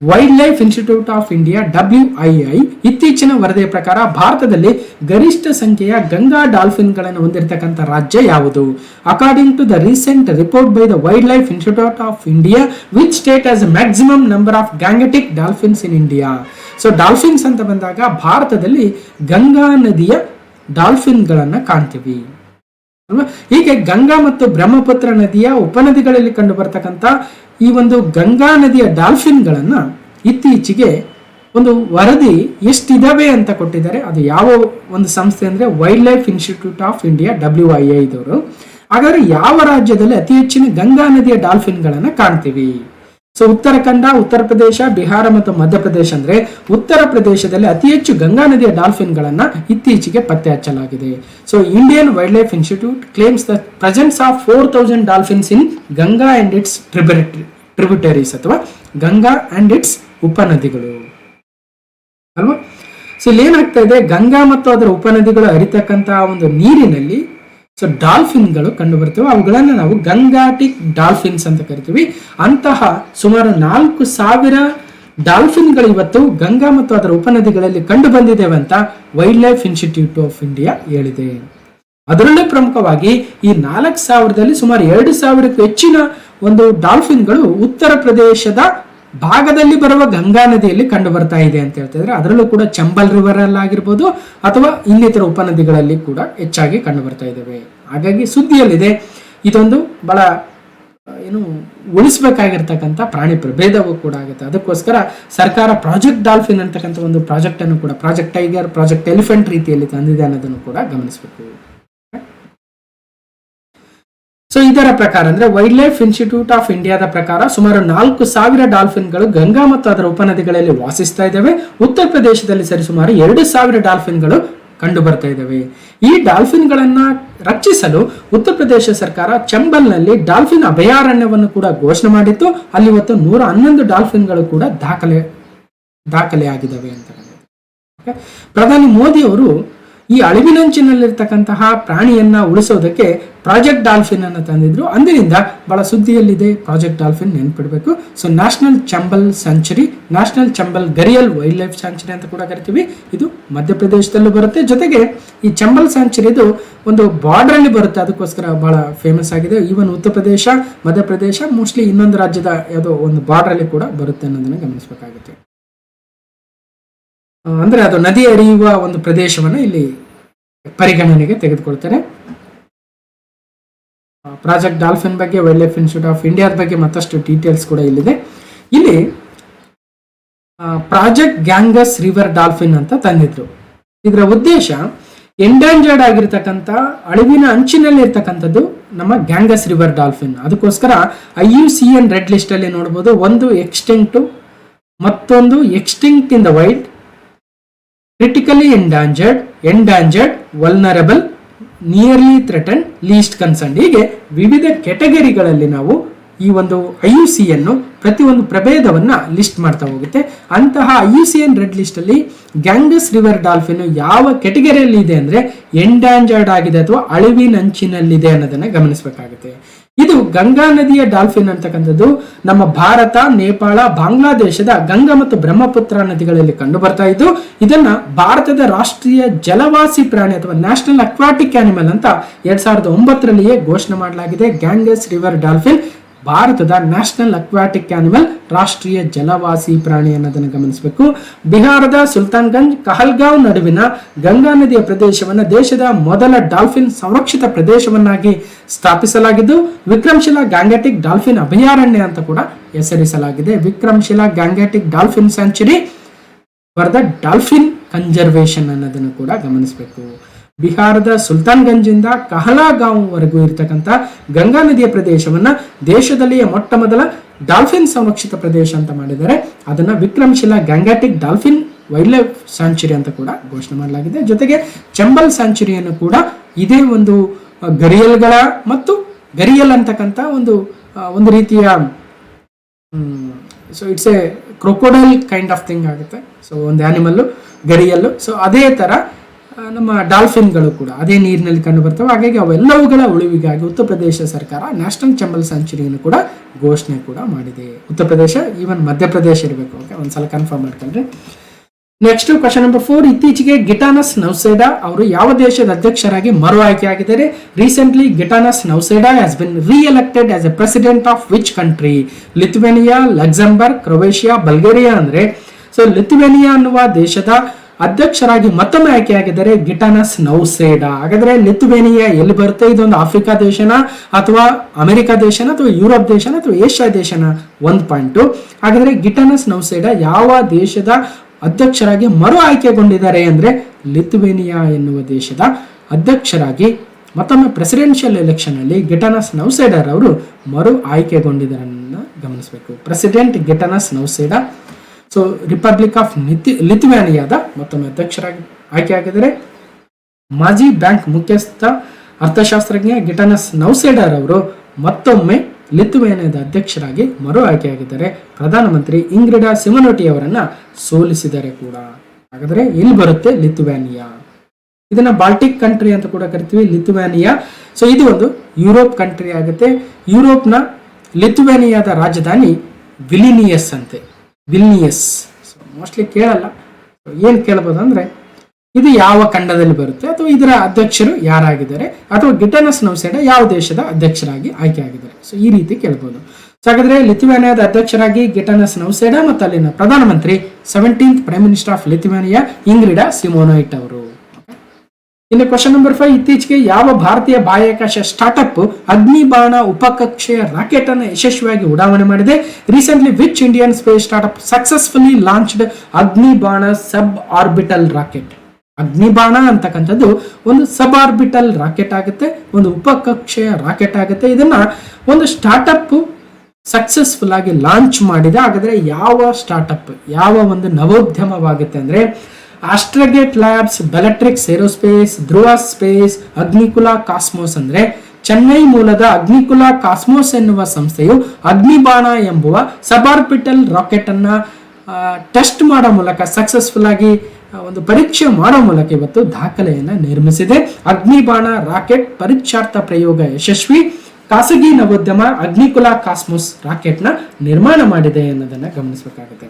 wild life Institute of India WII ಇತ್ತೀಚಿನ ವರದಿಯ ಪ್ರಕಾರ ಭಾರತದಲ್ಲಿ ಗರಿಷ್ಠ ಸಂಖ್ಯೆಯ ಗಂಗಾ ಡಾಲ್ಫಿನ್ಗಳನ್ನು ಹೊಂದಿರತಕ್ಕಂಥ ರಾಜ್ಯ ಯಾವುದು? According to the recent report by the Wildlife Institute of India, which state has maximum number of Gangetic dolphins in India? So dolphins ಅಂತ ಬಂದಾಗ ಭಾರತದಲ್ಲಿ ಗಂಗಾ ನದಿಯ ಡಾಲ್ಫಿನ್ಗಳನ್ನ ಕಾಣ್ತೀವಿ ಅಲ್ವಾ. ಹೀಗೆ ಗಂಗಾ ಮತ್ತು ಬ್ರಹ್ಮಪುತ್ರ ನದಿಯ ಉಪನದಿಗಳಲ್ಲಿ ಕಂಡು ಬರ್ತಕ್ಕಂಥ ಈ ಒಂದು ಗಂಗಾ ನದಿಯ ಡಾಲ್ಫಿನ್ಗಳನ್ನ ಇತ್ತೀಚೆಗೆ ಒಂದು ವರದಿ ಎಷ್ಟಿದಾವೆ ಅಂತ ಕೊಟ್ಟಿದ್ದಾರೆ. ಅದು ಯಾವ ಒಂದು ಸಂಸ್ಥೆ ಅಂದ್ರೆ wild life Institute of India WII ಇದವರು. ಹಾಗಾದ್ರೆ ಯಾವ ರಾಜ್ಯದಲ್ಲಿ ಅತಿ ಹೆಚ್ಚಿನ ಗಂಗಾ ನದಿಯ ಡಾಲ್ಫಿನ್ಗಳನ್ನ ಕಾಣ್ತೀವಿ? ಸೊ ಉತ್ತರಾಖಂಡ, ಉತ್ತರ ಪ್ರದೇಶ, ಬಿಹಾರ ಮತ್ತು ಮಧ್ಯಪ್ರದೇಶ. ಅಂದ್ರೆ ಉತ್ತರ ಪ್ರದೇಶದಲ್ಲಿ ಅತಿ ಹೆಚ್ಚು ಗಂಗಾ ನದಿಯ ಡಾಲ್ಫಿನ್ಗಳನ್ನ ಇತ್ತೀಚೆಗೆ ಪತ್ತೆ ಹಚ್ಚಲಾಗಿದೆ. So Indian wild life institute claims the presence of 4000 dolphins in Ganga and it's tributaries ಅಥವಾ ಗಂಗಾ ಅಂಡ್ ಇಟ್ಸ್ ಉಪನದಿಗಳು ಅಲ್ವಾ. ಸೊ ಇಲ್ಲಿ ಏನಾಗ್ತಾ ಇದೆ, ಗಂಗಾ ಮತ್ತು ಅದರ ಉಪನದಿಗಳು ಹರಿತಕ್ಕಂತ ಒಂದು ನೀರಿನಲ್ಲಿ ಸೊ ಡಾಲ್ಫಿನ್ಗಳು ಕಂಡು ಬರ್ತವೆ. ಅವುಗಳನ್ನ ನಾವು ಗಂಗಾಟಿಕ್ ಡಾಲ್ಫಿನ್ಸ್ ಅಂತ ಕರಿತೀವಿ. ಅಂತಹ ಸುಮಾರು 4000 ಡಾಲ್ಫಿನ್ಗಳು ಇವತ್ತು ಗಂಗಾ ಮತ್ತು ಅದರ ಉಪನದಿಗಳಲ್ಲಿ ಕಂಡು ಬಂದಿದ್ದೇವೆ ಅಂತ wild life Institute of India ಹೇಳಿದೆ. ಅದರಲ್ಲೂ ಪ್ರಮುಖವಾಗಿ ಈ 4000ದಲ್ಲಿ ಸುಮಾರು 2000ಕ್ಕೂ ಹೆಚ್ಚಿನ ಒಂದು ಡಾಲ್ಫಿನ್ಗಳು ಉತ್ತರ ಪ್ರದೇಶದ ಭಾಗದಲ್ಲಿ ಬರುವ ಗಂಗಾ ನದಿಯಲ್ಲಿ ಕಂಡು ಬರ್ತಾ ಇದೆ ಅಂತ ಹೇಳ್ತಿದ್ರೆ. ಅದರಲ್ಲೂ ಕೂಡ ಚಂಬಲ್ ರಿವರ್ ಅಲ್ಲಾಗಿರ್ಬೋದು ಅಥವಾ ಇನ್ನಿತರ ಉಪನದಿಗಳಲ್ಲಿ ಕೂಡ ಹೆಚ್ಚಾಗಿ ಕಂಡು ಬರ್ತಾ ಇದ್ದಾವೆ. ಹಾಗಾಗಿ ಸುದ್ದಿಯಲ್ಲಿದೆ. ಇದೊಂದು ಬಹಳ ಉಳಿಸಬೇಕಾಗಿರ್ತಕ್ಕಂಥ ಪ್ರಾಣಿ ಪ್ರಭೇದವೂ ಕೂಡ ಆಗುತ್ತೆ. ಅದಕ್ಕೋಸ್ಕರ ಸರ್ಕಾರ ಪ್ರಾಜೆಕ್ಟ್ ಡಾಲ್ಫಿನ್ ಅಂತಕ್ಕಂಥ ಒಂದು ಪ್ರಾಜೆಕ್ಟ್ ಅನ್ನು ಕೂಡ ಪ್ರಾಜೆಕ್ಟ್ ಟೈಗರ್, ಪ್ರಾಜೆಕ್ಟ್ ಎಲಿಫೆಂಟ್ ರೀತಿಯಲ್ಲಿ ತಂದಿದೆ ಅನ್ನೋದನ್ನು ಕೂಡ ಗಮನಿಸಬೇಕು. ಸೊ ಇದರ ಪ್ರಕಾರ ಅಂದ್ರೆ ವೈಲ್ಡ್ ಲೈಫ್ ಇನ್ಸ್ಟಿಟ್ಯೂಟ್ ಆಫ್ ಇಂಡಿಯಾದ ಪ್ರಕಾರ ಸುಮಾರು 4000 ಡಾಲ್ಫಿನ್ಗಳು ಗಂಗಾ ಮತ್ತು ಅದರ ಉಪನದಿಗಳಲ್ಲಿ ವಾಸಿಸ್ತಾ ಇದ್ದಾವೆ. ಉತ್ತರ ಪ್ರದೇಶದಲ್ಲಿ ಸರಿಸುಮಾರು 2000 ಡಾಲ್ಫಿನ್ಗಳು ಕಂಡು ಬರ್ತಾ ಇದ್ದಾವೆ. ಈ ಡಾಲ್ಫಿನ್ಗಳನ್ನ ರಕ್ಷಿಸಲು ಉತ್ತರ ಪ್ರದೇಶ ಸರ್ಕಾರ ಚಂಬಲ್ನಲ್ಲಿ ಡಾಲ್ಫಿನ್ ಅಭಯಾರಣ್ಯವನ್ನು ಕೂಡ ಘೋಷಣೆ ಮಾಡಿತ್ತು. ಅಲ್ಲಿ ಇವತ್ತು 111 ಡಾಲ್ಫಿನ್ಗಳು ಕೂಡ ದಾಖಲೆ ಆಗಿದ್ದಾವೆ ಅಂತ. ಪ್ರಧಾನಿ ಮೋದಿ ಅವರು ಈ ಅಳಿವಿನಂಚಿನಲ್ಲಿರ್ತಕ್ಕಂತಹ ಪ್ರಾಣಿಯನ್ನ ಉಳಿಸೋದಕ್ಕೆ ಪ್ರಾಜೆಕ್ಟ್ ಡಾಲ್ಫಿನ್ ಅನ್ನು ತಂದಿದ್ರು. ಅಂದಿನಿಂದ ಬಹಳ ಸುದ್ದಿಯಲ್ಲಿದೆ ಪ್ರಾಜೆಕ್ಟ್ ಡಾಲ್ಫಿನ್, ನೆನ್ಪಿಡ್ಬೇಕು. So national Chambal sanctuary, national Chambal gharial wildlife sanctuary ಅಂತ ಕೂಡ ಕರಿತೀವಿ. ಇದು ಮಧ್ಯಪ್ರದೇಶದಲ್ಲೂ ಬರುತ್ತೆ. ಜೊತೆಗೆ ಈ ಚಂಬಲ್ ಸ್ಯಾಂಚುರಿದು ಒಂದು ಬಾರ್ಡರ್ ಅಲ್ಲಿ ಬರುತ್ತೆ, ಅದಕ್ಕೋಸ್ಕರ ಬಹಳ ಫೇಮಸ್ ಆಗಿದೆ. ಈವನ್ ಉತ್ತರ ಪ್ರದೇಶ, ಮಧ್ಯಪ್ರದೇಶ, ಮೋಸ್ಟ್ಲಿ ಇನ್ನೊಂದು ರಾಜ್ಯದ ಯಾವುದೋ ಒಂದು ಬಾರ್ಡರ್ ಅಲ್ಲಿ ಕೂಡ ಬರುತ್ತೆ ಅನ್ನೋದನ್ನ ಗಮನಿಸಬೇಕಾಗುತ್ತೆ. ಅಂದ್ರೆ ಅದು ನದಿ ಹರಿಯುವ ಒಂದು ಪ್ರದೇಶವನ್ನು ಇಲ್ಲಿ ಪರಿಗಣನೆಗೆ ತೆಗೆದುಕೊಳ್ತಾರೆ. ಪ್ರಾಜೆಕ್ಟ್ ಡಾಲ್ಫಿನ್ ಬಗ್ಗೆ ವೈಲ್ಡ್ ಲೈಫ್ ಇನ್ಸ್ಟಿಟ್ಯೂಟ್ ಆಫ್ ಇಂಡಿಯಾದ ಬಗ್ಗೆ ಮತ್ತಷ್ಟು ಡೀಟೇಲ್ಸ್ ಕೂಡ ಇಲ್ಲಿದೆ. ಇಲ್ಲಿ ಪ್ರಾಜೆಕ್ಟ್ ಗ್ಯಾಂಗಸ್ ರಿವರ್ ಡಾಲ್ಫಿನ್ ಅಂತ ತಂದಿದ್ರು. ಇದರ ಉದ್ದೇಶ ಎಂಡೇಂಜರ್ಡ್ ಆಗಿರ್ತಕ್ಕಂಥ, ಅಳಿವಿನ ಅಂಚಿನಲ್ಲಿ ಇರ್ತಕ್ಕಂಥದ್ದು ನಮ್ಮ ಗ್ಯಾಂಗಸ್ ರಿವರ್ ಡಾಲ್ಫಿನ್. ಅದಕ್ಕೋಸ್ಕರ IUCN ರೆಡ್ ಲಿಸ್ಟ್ ಅಲ್ಲಿ ನೋಡಬಹುದು. ಒಂದು ಎಕ್ಸ್ಟಿಂಕ್ಟ್, ಮತ್ತೊಂದು extinct in the wild, critically endangered, vulnerable, nearly threatened, least concerned, ಹೀಗೆ ವಿವಿಧ ಕೆಟಗರಿಗಳಲ್ಲಿ ನಾವು ಈ ಒಂದು IUCN ಪ್ರತಿಯೊಂದು ಪ್ರಭೇದವನ್ನ ಲಿಸ್ಟ್ ಮಾಡ್ತಾ ಹೋಗುತ್ತೆ. ಅಂತಹ IUCN ರೆಡ್ ಲಿಸ್ಟ್ ಅಲ್ಲಿ ಗ್ಯಾಂಗಸ್ ರಿವರ್ ಡಾಲ್ಫಿನ್ ಯಾವ ಕೆಟಗರಿಯಲ್ಲಿ ಇದೆ ಅಂದ್ರೆ ಎಂಡೇಂಜರ್ಡ್ ಆಗಿದೆ ಅಥವಾ ಅಳಿವಿನಂಚಿನಲ್ಲಿದೆ ಅನ್ನೋದನ್ನ ಗಮನಿಸಬೇಕಾಗುತ್ತೆ. ಇದು ಗಂಗಾ ನದಿಯ ಡಾಲ್ಫಿನ್ ಅಂತಕ್ಕಂಥದ್ದು ನಮ್ಮ ಭಾರತ, ನೇಪಾಳ, ಬಾಂಗ್ಲಾದೇಶದ ಗಂಗಾ ಮತ್ತು ಬ್ರಹ್ಮಪುತ್ರ ನದಿಗಳಲ್ಲಿ ಕಂಡು ಬರ್ತಾ ಇದ್ದು, ಇದನ್ನ ಭಾರತದ ರಾಷ್ಟ್ರೀಯ ಜಲವಾಸಿ ಪ್ರಾಣಿ ಅಥವಾ ನ್ಯಾಷನಲ್ ಅಕ್ವಾಟಿಕ್ ಆನಿಮಲ್ ಅಂತ 2009ರಲ್ಲಿಯೇ ಘೋಷಣೆ ಮಾಡಲಾಗಿದೆ. ಗ್ಯಾಂಗಸ್ ರಿವರ್ ಡಾಲ್ಫಿನ್ ಭಾರತದ ನ್ಯಾಷನಲ್ ಅಕ್ವಾಟಿಕ್ ಆನಿಮಲ್, ರಾಷ್ಟ್ರೀಯ ಜಲವಾಸಿ ಪ್ರಾಣಿ ಅನ್ನೋದನ್ನು ಗಮನಿಸಬೇಕು. ಬಿಹಾರದ ಸುಲ್ತಾನ್ಗಂಜ್, ಕಹಲ್ಗಾಂವ್ ನಡುವಿನ ಗಂಗಾ ನದಿಯ ಪ್ರದೇಶವನ್ನು ದೇಶದ ಮೊದಲ ಡಾಲ್ಫಿನ್ ಸಂರಕ್ಷಿತ ಪ್ರದೇಶವನ್ನಾಗಿ ಸ್ಥಾಪಿಸಲಾಗಿದ್ದು, ವಿಕ್ರಮ್ಶಿಲಾ ಗ್ಯಾಂಗೆಟಿಕ್ ಡಾಲ್ಫಿನ್ ಅಭಯಾರಣ್ಯ ಅಂತ ಕೂಡ ಹೆಸರಿಸಲಾಗಿದೆ. Vikramshila Gangetic dolphin sanctuary for the dolphin conservation ಅನ್ನೋದನ್ನು ಕೂಡ ಗಮನಿಸಬೇಕು. ಬಿಹಾರದ ಸುಲ್ತಾನ್ಗಂಜಿಂದ ಕಹಲಾಗಾಂವ್ ವರೆಗೂ ಇರತಕ್ಕಂಥ ಗಂಗಾ ನದಿಯ ಪ್ರದೇಶವನ್ನ ದೇಶದಲ್ಲಿಯೇ ಮೊಟ್ಟ ಮೊದಲ ಡಾಲ್ಫಿನ್ ಸಂರಕ್ಷಿತ ಪ್ರದೇಶ ಅಂತ ಮಾಡಿದ್ದಾರೆ. ಅದನ್ನ ವಿಕ್ರಮ್ಶಿಲಾ Gangetic dolphin wild life sanctuary ಅಂತ ಕೂಡ ಘೋಷಣೆ ಮಾಡಲಾಗಿದೆ. ಜೊತೆಗೆ ಚಂಬಲ್ ಸ್ಯಾಂಚುರಿಯನ್ನು ಕೂಡ ಇದೇ ಒಂದು ಗರಿಯಲ್ಗಳ ಮತ್ತು ಗರಿಯಲ್ ಅಂತಕ್ಕಂಥ ಒಂದು ರೀತಿಯ so it's A crocodile kind of thing ಆಗುತ್ತೆ. ಸೊ ಒಂದು ಆನಿಮಲ್ಲು ಗರಿಯಲ್ಲು. ಸೊ ಅದೇ ತರ ನಮ್ಮ ಡಾಲ್ಫಿನ್ಗಳು ಕೂಡ ಅದೇ ನೀರಿನಲ್ಲಿ ಕಂಡು ಬರ್ತವೆ. ಹಾಗಾಗಿ ಅವೆಲ್ಲವುಗಳ ಉಳಿವಿಗಾಗಿ ಉತ್ತರ ಪ್ರದೇಶ ಸರ್ಕಾರ ನ್ಯಾಷನಲ್ ಚಂಬಲ್ ಸ್ಯಾಂಚುರಿಯನ್ನು ಕೂಡ ಘೋಷಣೆ ಕೂಡ ಮಾಡಿದೆ. ಉತ್ತರ ಪ್ರದೇಶ, ಈವನ್ ಮಧ್ಯಪ್ರದೇಶ ಇರಬೇಕು. ಓಕೆ, ಒಂದ್ಸಲ ಕನ್ಫರ್ಮ್ ಮಾಡ್ಕೊಂಡ್ರೆ. Next question number 4. ಇತ್ತೀಚೆಗೆ ಗಿಟಾನಸ್ ನೌಸೇಡಾ ಅವರು ಯಾವ ದೇಶದ ಅಧ್ಯಕ್ಷರಾಗಿ ಮರು ಆಯ್ಕೆಯಾಗಿದ್ದಾರೆ? Recently Gitanas Nauseda has been reelected as a president of which country? Lithuania, Luxembourg, Croatia, Bulgaria ಅಂದ್ರೆ ಸೊ ಲಿಥುವೇನಿಯಾ ಅನ್ನುವ ದೇಶದ ಅಧ್ಯಕ್ಷರಾಗಿ ಮತ್ತೊಮ್ಮೆ ಆಯ್ಕೆಯಾಗಿದ್ದಾರೆ ಗಿಟಾನಸ್ ನೌಸೇಡಾ. ಹಾಗಾದ್ರೆ ಲಿಥುವೇನಿಯಾ ಎಲ್ಲಿ ಬರುತ್ತೆ? ಇದೊಂದು ಆಫ್ರಿಕಾ ದೇಶನ ಅಥವಾ ಅಮೆರಿಕ ದೇಶನ ಅಥವಾ ಯುರೋಪ್ ದೇಶನ ಅಥವಾ ಏಷ್ಯಾ ದೇಶನ? 1 ಪಾಯಿಂಟ್. ಹಾಗಾದ್ರೆ ಗಿಟಾನಸ್ ನೌಸೇಡಾ ಯಾವ ದೇಶದ ಅಧ್ಯಕ್ಷರಾಗಿ ಮರು ಆಯ್ಕೆಗೊಂಡಿದ್ದಾರೆ ಅಂದ್ರೆ ಲಿಥುವೇನಿಯಾ ಎನ್ನುವ ದೇಶದ ಅಧ್ಯಕ್ಷರಾಗಿ ಮತ್ತೊಮ್ಮೆ ಪ್ರೆಸಿಡೆನ್ಷಿಯಲ್ ಎಲೆಕ್ಷನ್ ಅಲ್ಲಿ ಗಿಟಾನಸ್ ನೌಸೇಡಾ ಅವರು ಮರು ಆಯ್ಕೆಗೊಂಡಿದ್ದಾರನ್ನ ಗಮನಿಸಬೇಕು. ಪ್ರೆಸಿಡೆಂಟ್ ಗಿಟಾನಸ್ ನೌಸೇಡಾ ಸೊ ರಿಪಬ್ಲಿಕ್ ಆಫ್ ಲಿಥುವೇನಿಯಾದ ಮತ್ತೊಮ್ಮೆ ಅಧ್ಯಕ್ಷರಾಗಿ ಆಯ್ಕೆಯಾಗಿದ್ದಾರೆ. ಮಾಜಿ ಬ್ಯಾಂಕ್ ಮುಖ್ಯಸ್ಥ ಅರ್ಥಶಾಸ್ತ್ರಜ್ಞ ಗಿಟಾನಸ್ ನೌಸೇಡಾ ಅವರು ಮತ್ತೊಮ್ಮೆ ಲಿಥುವೇನಿಯಾದ ಅಧ್ಯಕ್ಷರಾಗಿ ಮರು ಆಯ್ಕೆಯಾಗಿದ್ದಾರೆ. ಪ್ರಧಾನಮಂತ್ರಿ ಇಂಗ್ರಿಡಾ ಸಿಮೋನೆಟಿ ಅವರನ್ನ ಸೋಲಿಸಿದ್ದಾರೆ ಕೂಡ. ಹಾಗಾದ್ರೆ ಎಲ್ಲಿ ಬರುತ್ತೆ? ಲಿಥುವೇನಿಯಾ. ಇದನ್ನ ಬಾಲ್ಟಿಕ್ ಕಂಟ್ರಿ ಅಂತ ಕೂಡ ಕರಿತೀವಿ, ಲಿಥುವೇನಿಯಾ. ಸೊ ಇದು ಒಂದು ಯುರೋಪ್ ಕಂಟ್ರಿ ಆಗುತ್ತೆ. ಯುರೋಪ್ನ ಲಿಥುವೇನಿಯಾದ ರಾಜಧಾನಿ ವಿಲಿನಿಯಸ್ ಅಂತೆ. ವಿಲ್ನಿಯಸ್. ಸೊ ಮೋಸ್ಟ್ಲಿ ಕೇಳಲ್ಲ. ಏನ್ ಕೇಳಬಹುದು ಅಂದ್ರೆ ಇದು ಯಾವ ಖಂಡದಲ್ಲಿ ಬರುತ್ತೆ ಅಥವಾ ಇದರ ಅಧ್ಯಕ್ಷರು ಯಾರಾಗಿದ್ದಾರೆ ಅಥವಾ ಗಿಟಾನಸ್ ನೌಸೇಡಾ ಯಾವ ದೇಶದ ಅಧ್ಯಕ್ಷರಾಗಿ ಆಯ್ಕೆ ಆಗಿದ್ದಾರೆ. ಸೊ ಈ ರೀತಿ ಕೇಳಬಹುದು. ಸೊ ಹಾಗಾದ್ರೆ ಲಿಥುವೇನಿಯಾದ ಅಧ್ಯಕ್ಷರಾಗಿ ಗಿಟಾನಸ್ ನೌಸೇಡಾ ಮತ್ತು ಅಲ್ಲಿನ ಪ್ರಧಾನಮಂತ್ರಿ 17th prime minister of Lithuania Ingrida Simonyte ಅವರು. ಇನ್ನು ಕ್ವಶನ್ ನಂಬರ್ 5. ಇತ್ತೀಚೆಗೆ ಯಾವ ಭಾರತೀಯ ಬಾಹ್ಯಾಕಾಶ ಸ್ಟಾರ್ಟ್ಅಪ್ ಅಗ್ನಿಬಾಣ ಉಪಕಕ್ಷೆಯ ರಾಕೆಟ್ ಅನ್ನು ಯಶಸ್ವಿಯಾಗಿ ಉಡಾವಣೆ ಮಾಡಿದೆ? Recently which Indian space startup successfully launched Agnibaan sub orbital rocket? Agnibaan ಅಂತಕ್ಕಂಥದ್ದು ಒಂದು ಸಬ್ ಆರ್ಬಿಟಲ್ ರಾಕೆಟ್ ಆಗುತ್ತೆ, ಒಂದು ಉಪಕಕ್ಷೆಯ ರಾಕೆಟ್ ಆಗುತ್ತೆ. ಇದನ್ನ ಒಂದು ಸ್ಟಾರ್ಟ್ಅಪ್ ಸಕ್ಸಸ್ಫುಲ್ ಆಗಿ ಲಾಂಚ್ ಮಾಡಿದೆ. ಹಾಗಾದ್ರೆ ಯಾವ ಸ್ಟಾರ್ಟ್ಅಪ್, ಯಾವ ಒಂದು ನವೋದ್ಯಮವಾಗುತ್ತೆ ಅಂದ್ರೆ ಆಸ್ಟ್ರಗೇಟ್ ಲ್ಯಾಬ್ಸ್, ಬೆಲೆಟ್ರಿಕ್ಸ್ ಏರೋಸ್ಪೇಸ್, ಧ್ರುವ ಸ್ಪೇಸ್, ಅಗ್ನಿಕುಲಾ ಕಾಸ್ಮೋಸ್ ಅಂದ್ರೆ ಚೆನ್ನೈ ಮೂಲದ ಅಗ್ನಿಕುಲಾ ಕಾಸ್ಮೋಸ್ ಎನ್ನುವ ಸಂಸ್ಥೆಯು ಅಗ್ನಿಬಾಣ ಎಂಬುವ ಸಬಾರ್ಬಿಟಲ್ ರಾಕೆಟ್ ಅನ್ನ ಟೆಸ್ಟ್ ಮಾಡೋ ಮೂಲಕ ಸಕ್ಸಸ್ಫುಲ್ ಆಗಿ ಒಂದು ಪರೀಕ್ಷೆ ಮಾಡೋ ಮೂಲಕ ಇವತ್ತು ದಾಖಲೆಯನ್ನು ನಿರ್ಮಿಸಿದೆ. ಅಗ್ನಿಬಾಣ ರಾಕೆಟ್ ಪರೀಕ್ಷಾರ್ಥ ಪ್ರಯೋಗ ಯಶಸ್ವಿ. ಖಾಸಗಿ ನವೋದ್ಯಮ ಅಗ್ನಿಕುಲ ಕಾಸ್ಮೋಸ್ ರಾಕೆಟ್ನ ನಿರ್ಮಾಣ ಮಾಡಿದೆ ಅನ್ನೋದನ್ನ ಗಮನಿಸಬೇಕಾಗುತ್ತೆ.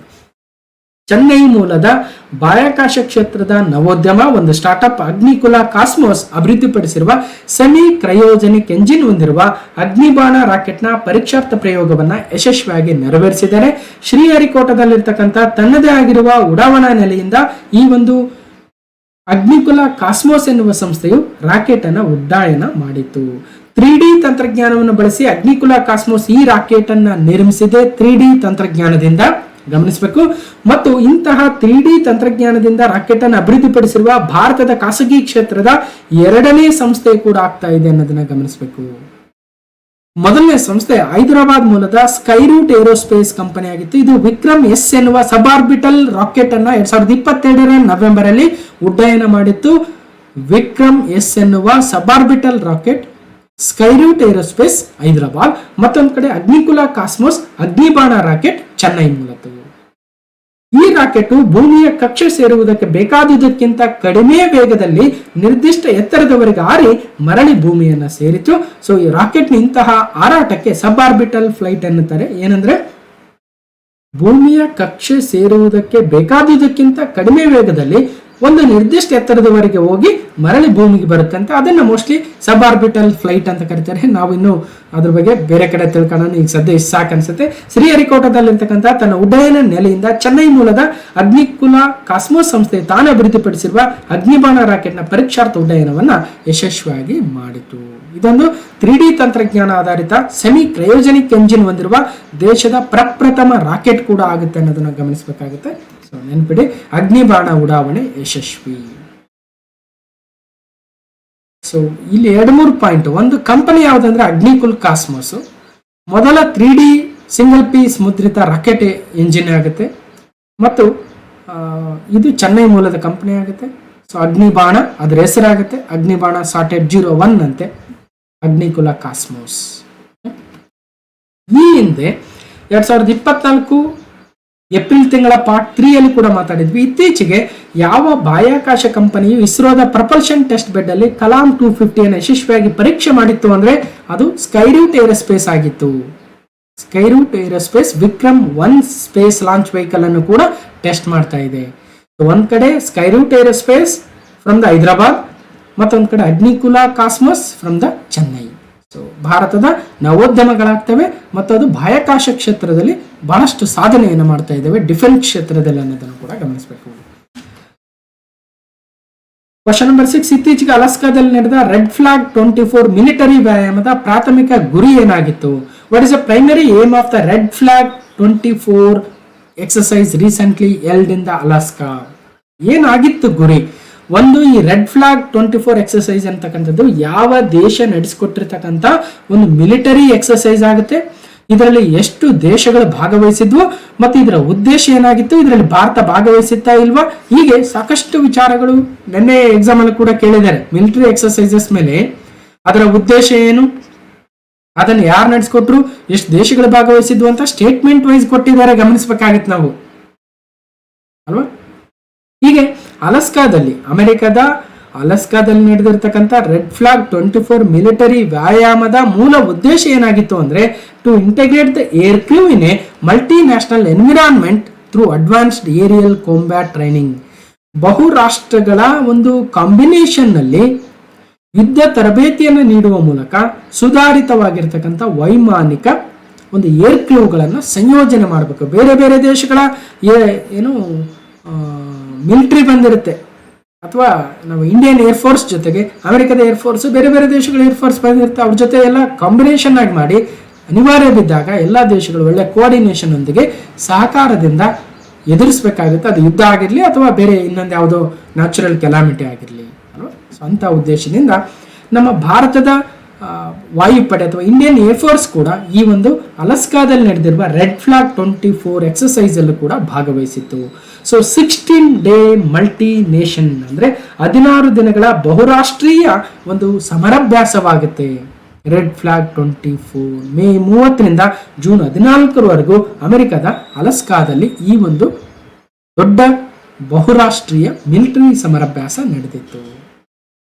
ಚೆನ್ನೈ ಮೂಲದ ಬಾಹ್ಯಾಕಾಶ ಕ್ಷೇತ್ರದ ನವೋದ್ಯಮ ಒಂದು ಸ್ಟಾರ್ಟ್ಅಪ್ ಅಗ್ನಿಕುಲ ಕಾಸ್ಮೋಸ್ ಅಭಿವೃದ್ಧಿಪಡಿಸಿರುವ ಸೆಮಿ ಕ್ರಯೋಜೆನಿಕ್ ಎಂಜಿನ್ ಹೊಂದಿರುವ ಅಗ್ನಿಬಾಣ ರಾಕೆಟ್ನ ಪರೀಕ್ಷಾರ್ಥ ಪ್ರಯೋಗವನ್ನ ಯಶಸ್ವಿಯಾಗಿ ನೆರವೇರಿಸಿದ್ದಾರೆ. ಶ್ರೀಹರಿಕೋಟದಲ್ಲಿರ್ತಕ್ಕಂಥ ತನ್ನದೇ ಆಗಿರುವ ಉಡಾವಣಾ ನೆಲೆಯಿಂದ ಈ ಒಂದು ಅಗ್ನಿಕುಲ ಕಾಸ್ಮೋಸ್ ಎನ್ನುವ ಸಂಸ್ಥೆಯು ರಾಕೆಟ್ ಅನ್ನು ಉಡ್ಡಯನ ಮಾಡಿತು. 3D ತಂತ್ರಜ್ಞಾನವನ್ನು ಬಳಸಿ ಅಗ್ನಿಕುಲ ಕಾಸ್ಮೋಸ್ ಈ ರಾಕೆಟ್ ಅನ್ನ ನಿರ್ಮಿಸಿದೆ. 3D ತಂತ್ರಜ್ಞಾನದಿಂದ ಗಮನಿಸಬೇಕು. ಮತ್ತು ಇಂತಹ 3D ತಂತ್ರಜ್ಞಾನದಿಂದ ರಾಕೆಟ್ ಅನ್ನು ಅಭಿವೃದ್ಧಿಪಡಿಸಿರುವ ಭಾರತದ ಖಾಸಗಿ ಕ್ಷೇತ್ರದ 2ನೇ ಸಂಸ್ಥೆ ಕೂಡ ಆಗ್ತಾ ಇದೆ ಅನ್ನೋದನ್ನ ಗಮನಿಸಬೇಕು. ಮೊದಲನೇ ಸಂಸ್ಥೆ ಹೈದರಾಬಾದ್ ಮೂಲದ ಸ್ಕೈರೂಟ್ ಏರೋಸ್ಪೇಸ್ ಕಂಪನಿ ಆಗಿತ್ತು. ಇದು ವಿಕ್ರಮ್ ಎಸ್ ಎನ್ನುವ ಸಬಾರ್ಬಿಟಲ್ ರಾಕೆಟ್ ಅನ್ನ 2022 ನವೆಂಬರ್ ಅಲ್ಲಿ ಉಡ್ಡಯನ ಮಾಡಿತ್ತು. ವಿಕ್ರಮ್ ಎಸ್ ಎನ್ನುವ ಸಬಾರ್ಬಿಟಲ್ ರಾಕೆಟ್ ಸ್ಕೈರೂಟ್ ಏರೋಸ್ಪೇಸ್ ಹೈದರಾಬಾದ್. ಮತ್ತೊಂದು ಕಡೆ ಅಗ್ನಿಕುಲ ಕಾಸ್ಮೋಸ್ ಅಗ್ನಿಬಾಣ ರಾಕೆಟ್ ಚೆನ್ನೈ ಮೂಲದ್ದು. ಈ ರಾಕೆಟ್ ಭೂಮಿಯ ಕಕ್ಷೆ ಸೇರುವುದಕ್ಕೆ ಬೇಕಾದುದಕ್ಕಿಂತ ಕಡಿಮೆ ವೇಗದಲ್ಲಿ ನಿರ್ದಿಷ್ಟ ಎತ್ತರದವರೆಗೆ ಹಾರಿ ಮರಳಿ ಭೂಮಿಯನ್ನ ಸೇರಿತು. ಸೊ ಈ ರಾಕೆಟ್ ಇಂತಹ ಹಾರಾಟಕ್ಕೆ ಸಬ್ ಆರ್ಬಿಟಲ್ ಫ್ಲೈಟ್ ಎನ್ನುತ್ತಾರೆ. ಏನಂದ್ರೆ ಭೂಮಿಯ ಕಕ್ಷೆ ಸೇರುವುದಕ್ಕೆ ಬೇಕಾದುದಕ್ಕಿಂತ ಕಡಿಮೆ ವೇಗದಲ್ಲಿ ಒಂದು ನಿರ್ದಿಷ್ಟ ಎತ್ತರದವರೆಗೆ ಹೋಗಿ ಮರಳಿ ಭೂಮಿಗೆ ಬರುತ್ತೆ ಅಂತ ಅದನ್ನ ಮೋಸ್ಟ್ಲಿ ಸಬ್ ಆರ್ಬಿಟಲ್ ಫ್ಲೈಟ್ ಅಂತ ಕರೀತಾರೆ. ನಾವು ಇನ್ನು ಅದ್ರ ಬಗ್ಗೆ ಬೇರೆ ಕಡೆ ತಿಳ್ಕೊಳ್ಳೋಣ. ಈಗ ಸದ್ಯ ಇಷ್ಟು ಸಾಕು ಅನ್ಸುತ್ತೆ. ಶ್ರೀಹರಿಕೋಟದಲ್ಲಿರ್ತಕ್ಕಂಥ ತನ್ನ ಉಡ್ಡಯನ ನೆಲೆಯಿಂದ ಚೆನ್ನೈ ಮೂಲದ ಅಗ್ನಿಕುಲ ಕಾಸ್ಮೋಸ್ ಸಂಸ್ಥೆ ತಾನು ಅಭಿವೃದ್ಧಿಪಡಿಸಿರುವ ಅಗ್ನಿಬಾಣ ರಾಕೆಟ್ನ ಪರೀಕ್ಷಾರ್ಥ ಉಡ್ಡಯನವನ್ನ ಯಶಸ್ವಿಯಾಗಿ ಮಾಡಿತು. ಇದೊಂದು 3D ತಂತ್ರಜ್ಞಾನ ಆಧಾರಿತ ಸೆಮಿ ಕ್ರಯೋಜೆನಿಕ್ ಎಂಜಿನ್ ಹೊಂದಿರುವ ದೇಶದ ಪ್ರಪ್ರಥಮ ರಾಕೆಟ್ ಕೂಡ ಆಗುತ್ತೆ ಅನ್ನೋದನ್ನ ಗಮನಿಸಬೇಕಾಗುತ್ತೆ. ಸೊ ನೆನ್ಪಿಡಿ, ಅಗ್ನಿಬಾಣ ಉಡಾವಣೆ ಯಶಸ್ವಿ. ಸೊ ಇಲ್ಲಿ 2-3 ಪಾಯಿಂಟ್. ಒಂದು ಕಂಪನಿ ಯಾವುದಂದ್ರೆ ಅಗ್ನಿಕುಲ್ ಕಾಸ್ಮೋಸ್ ಮೊದಲ 3D ಸಿಂಗಲ್ ಪೀಸ್ ಮುದ್ರಿತ ರಾಕೆಟ್ ಎಂಜಿನ್ ಆಗುತ್ತೆ ಮತ್ತು ಇದು ಚೆನ್ನೈ ಮೂಲದ ಕಂಪನಿ ಆಗುತ್ತೆ. ಸೊ ಅಗ್ನಿಬಾಣ ಅದರ ಹೆಸರಾಗುತ್ತೆ. ಅಗ್ನಿಬಾಣ ಸಾಟೆಟ್ 01 ಅಂತೆ ಅಗ್ನಿಕುಲ ಕಾಸ್ಮೋಸ್. ಈ ಹಿಂದೆ 2024 ಏಪ್ರಿಲ್ ತಿಂಗಳ ಪಾರ್ಟ್ 3 ಅಲ್ಲಿ ಕೂಡ ಮಾತಾಡಿದ್ವಿ. ಇತ್ತೀಚೆಗೆ ಯಾವ ಬಾಹ್ಯಾಕಾಶ ಕಂಪನಿಯು ಇಸ್ರೋದ ಪ್ರಪಲ್ಷನ್ ಟೆಸ್ಟ್ ಬೆಡ್ ಅಲ್ಲಿ ಕಲಾಂ 250 ಅನ್ನು ಯಶಸ್ವಿಯಾಗಿ ಪರೀಕ್ಷೆ ಮಾಡಿತ್ತು ಅಂದ್ರೆ ಅದು ಸ್ಕೈರೂಟ್ ಏರೋಸ್ಪೇಸ್ ಆಗಿತ್ತು. Skyroot Aerospace Vikram 1 space launch vehicle ಅನ್ನು ಕೂಡ ಟೆಸ್ಟ್ ಮಾಡ್ತಾ ಇದೆ. ಒಂದ್ ಕಡೆ Skyroot Aerospace from the Hyderabad, ಮತ್ತೊಂದ್ ಕಡೆ Agnikul Cosmos from the Chennai. So ಭಾರತದ ನವೋದ್ಯಮಗಳಾಗ್ತವೆ ಮತ್ತು ಅದು ಬಾಹ್ಯಾಕಾಶ ಕ್ಷೇತ್ರದಲ್ಲಿ ಬಹಳಷ್ಟು ಸಾಧನೆಯನ್ನು ಮಾಡ್ತಾ ಇದ್ದೇವೆ, ಡಿಫೆನ್ಸ್ ಕ್ಷೇತ್ರದಲ್ಲಿ ಅನ್ನೋದನ್ನು ಕೂಡ ಗಮನಿಸಬೇಕು. Question number 6. ಇತ್ತೀಚೆಗೆ ಅಲಾಸ್ಕಾದಲ್ಲಿ ನಡೆದ ರೆಡ್ ಫ್ಲಾಗ್ 24 ಮಿಲಿಟರಿ ವ್ಯಾಯಾಮದ ಪ್ರಾಥಮಿಕ ಗುರಿ ಏನಾಗಿತ್ತು? What is the primary aim of the red flag 24 exercise recently held in the Alaska? ಏನಾಗಿತ್ತು ಗುರಿ? ಒಂದು, ಈ ರೆಡ್ ಫ್ಲಾಗ್ 24 ಎಕ್ಸರ್ಸೈಸ್ ಅಂತಕ್ಕಂಥದ್ದು ಯಾವ ದೇಶ ನಡೆಸಿಕೊಟ್ಟಿರ್ತಕ್ಕಂಥ ಒಂದು ಮಿಲಿಟರಿ ಎಕ್ಸರ್ಸೈಸ್ ಆಗುತ್ತೆ. ಇದರಲ್ಲಿ ಎಷ್ಟು ದೇಶಗಳು ಭಾಗವಹಿಸಿದ್ವು ಮತ್ತು ಇದರ ಉದ್ದೇಶ ಏನಾಗಿತ್ತು, ಇದರಲ್ಲಿ ಭಾರತ ಭಾಗವಹಿಸುತ್ತಾ ಇಲ್ವಾ, ಹೀಗೆ ಸಾಕಷ್ಟು ವಿಚಾರಗಳು ನಿನ್ನೆ ಎಕ್ಸಾಮ್ ಅಲ್ಲಿ ಕೂಡ ಕೇಳಿದ್ದಾರೆ. ಮಿಲಿಟರಿ ಎಕ್ಸರ್ಸೈಸಸ್ ಮೇಲೆ ಅದರ ಉದ್ದೇಶ ಏನು, ಅದನ್ನು ಯಾರು ನಡೆಸಿಕೊಟ್ರು, ಎಷ್ಟು ದೇಶಗಳು ಭಾಗವಹಿಸಿದ್ವು ಅಂತ ಸ್ಟೇಟ್ಮೆಂಟ್ ವೈಸ್ ಕೊಟ್ಟಿದ್ದಾರೆ, ಗಮನಿಸಬೇಕಾಗಿತ್ತು ನಾವು ಅಲ್ವಾ. ಹೀಗೆ ಅಲಾಸ್ಕಾದಲ್ಲಿ, ಅಮೆರಿಕದ ಅಲಾಸ್ಕಾದಲ್ಲಿ ನಡೆದಿರ್ತಕ್ಕಂಥ ರೆಡ್ ಫ್ಲಾಗ್ 24 ಮಿಲಿಟರಿ ವ್ಯಾಯಾಮದ ಮೂಲ ಉದ್ದೇಶ ಏನಾಗಿತ್ತು ಅಂದ್ರೆ to integrate the air crew in a multi national environment through advanced aerial combat training. ಬಹು ರಾಷ್ಟ್ರಗಳ ಒಂದು ಕಾಂಬಿನೇಷನ್ ನಲ್ಲಿ ಯುದ್ಧ ತರಬೇತಿಯನ್ನು ನೀಡುವ ಮೂಲಕ ಸುಧಾರಿತವಾಗಿರ್ತಕ್ಕಂಥ ವೈಮಾನಿಕ ಒಂದು ಏರ್ ಕ್ರೂಗಳನ್ನು ಸಂಯೋಜನೆ ಮಾಡಬೇಕು. ಬೇರೆ ಬೇರೆ ದೇಶಗಳ ಏನು ಮಿಲಿಟರಿ ಬಂದಿರುತ್ತೆ, ಅಥವಾ ನಾವು ಇಂಡಿಯನ್ ಏರ್ಫೋರ್ಸ್ ಜೊತೆಗೆ ಅಮೆರಿಕದ ಏರ್ಫೋರ್ಸ್, ಬೇರೆ ಬೇರೆ ದೇಶಗಳ ಏರ್ಫೋರ್ಸ್ ಬಂದಿರುತ್ತೆ, ಅವ್ರ ಜೊತೆ ಎಲ್ಲ ಕಾಂಬಿನೇಷನ್ ಆಗಿ ಮಾಡಿ ಅನಿವಾರ್ಯ ಬಿದ್ದಾಗ ಎಲ್ಲ ದೇಶಗಳು ಒಳ್ಳೆ ಕೋಆರ್ಡಿನೇಷನ್ ಒಂದಿಗೆ ಸಹಕಾರದಿಂದ ಎದುರಿಸಬೇಕಾಗುತ್ತೆ. ಅದು ಯುದ್ಧ ಆಗಿರಲಿ ಅಥವಾ ಬೇರೆ ಇನ್ನೊಂದು ಯಾವುದೋ ನ್ಯಾಚುರಲ್ ಕೆಲಾಮಿಟಿ ಆಗಿರಲಿ ಅಲ್ವಾ. ಸೊ ಅಂಥ ಉದ್ದೇಶದಿಂದ ನಮ್ಮ ಭಾರತದ ವಾಯುಪಡೆ ಅಥವಾ ಇಂಡಿಯನ್ ಏರ್ಫೋರ್ಸ್ ಕೂಡ ಈ ಒಂದು ಅಲಾಸ್ಕಾದಲ್ಲಿ ನಡೆದಿರುವ ರೆಡ್ ಫ್ಲಾಗ್ 24 ಎಕ್ಸರ್ಸೈಸ್ ಅಲ್ಲೂ ಕೂಡ ಭಾಗವಹಿಸಿತ್ತು. ಸೊ 16 ಡೇ ಮಲ್ಟಿ ನೇಷನ್ ಅಂದ್ರೆ 16 ದಿನಗಳ ಬಹುರಾಷ್ಟ್ರೀಯ ಒಂದು ಸಮರಾಭ್ಯಾಸವಾಗುತ್ತೆ. ರೆಡ್ ಫ್ಲಾಗ್ 24 ಮೇ 30ರಿಂದ ಜೂನ್ 14ರವರೆಗೂ ಅಮೆರಿಕದ ಅಲಾಸ್ಕಾದಲ್ಲಿ ಈ ಒಂದು ದೊಡ್ಡ ಬಹುರಾಷ್ಟ್ರೀಯ ಮಿಲಿಟರಿ ಸಮರಾಭ್ಯಾಸ ನಡೆದಿತ್ತು.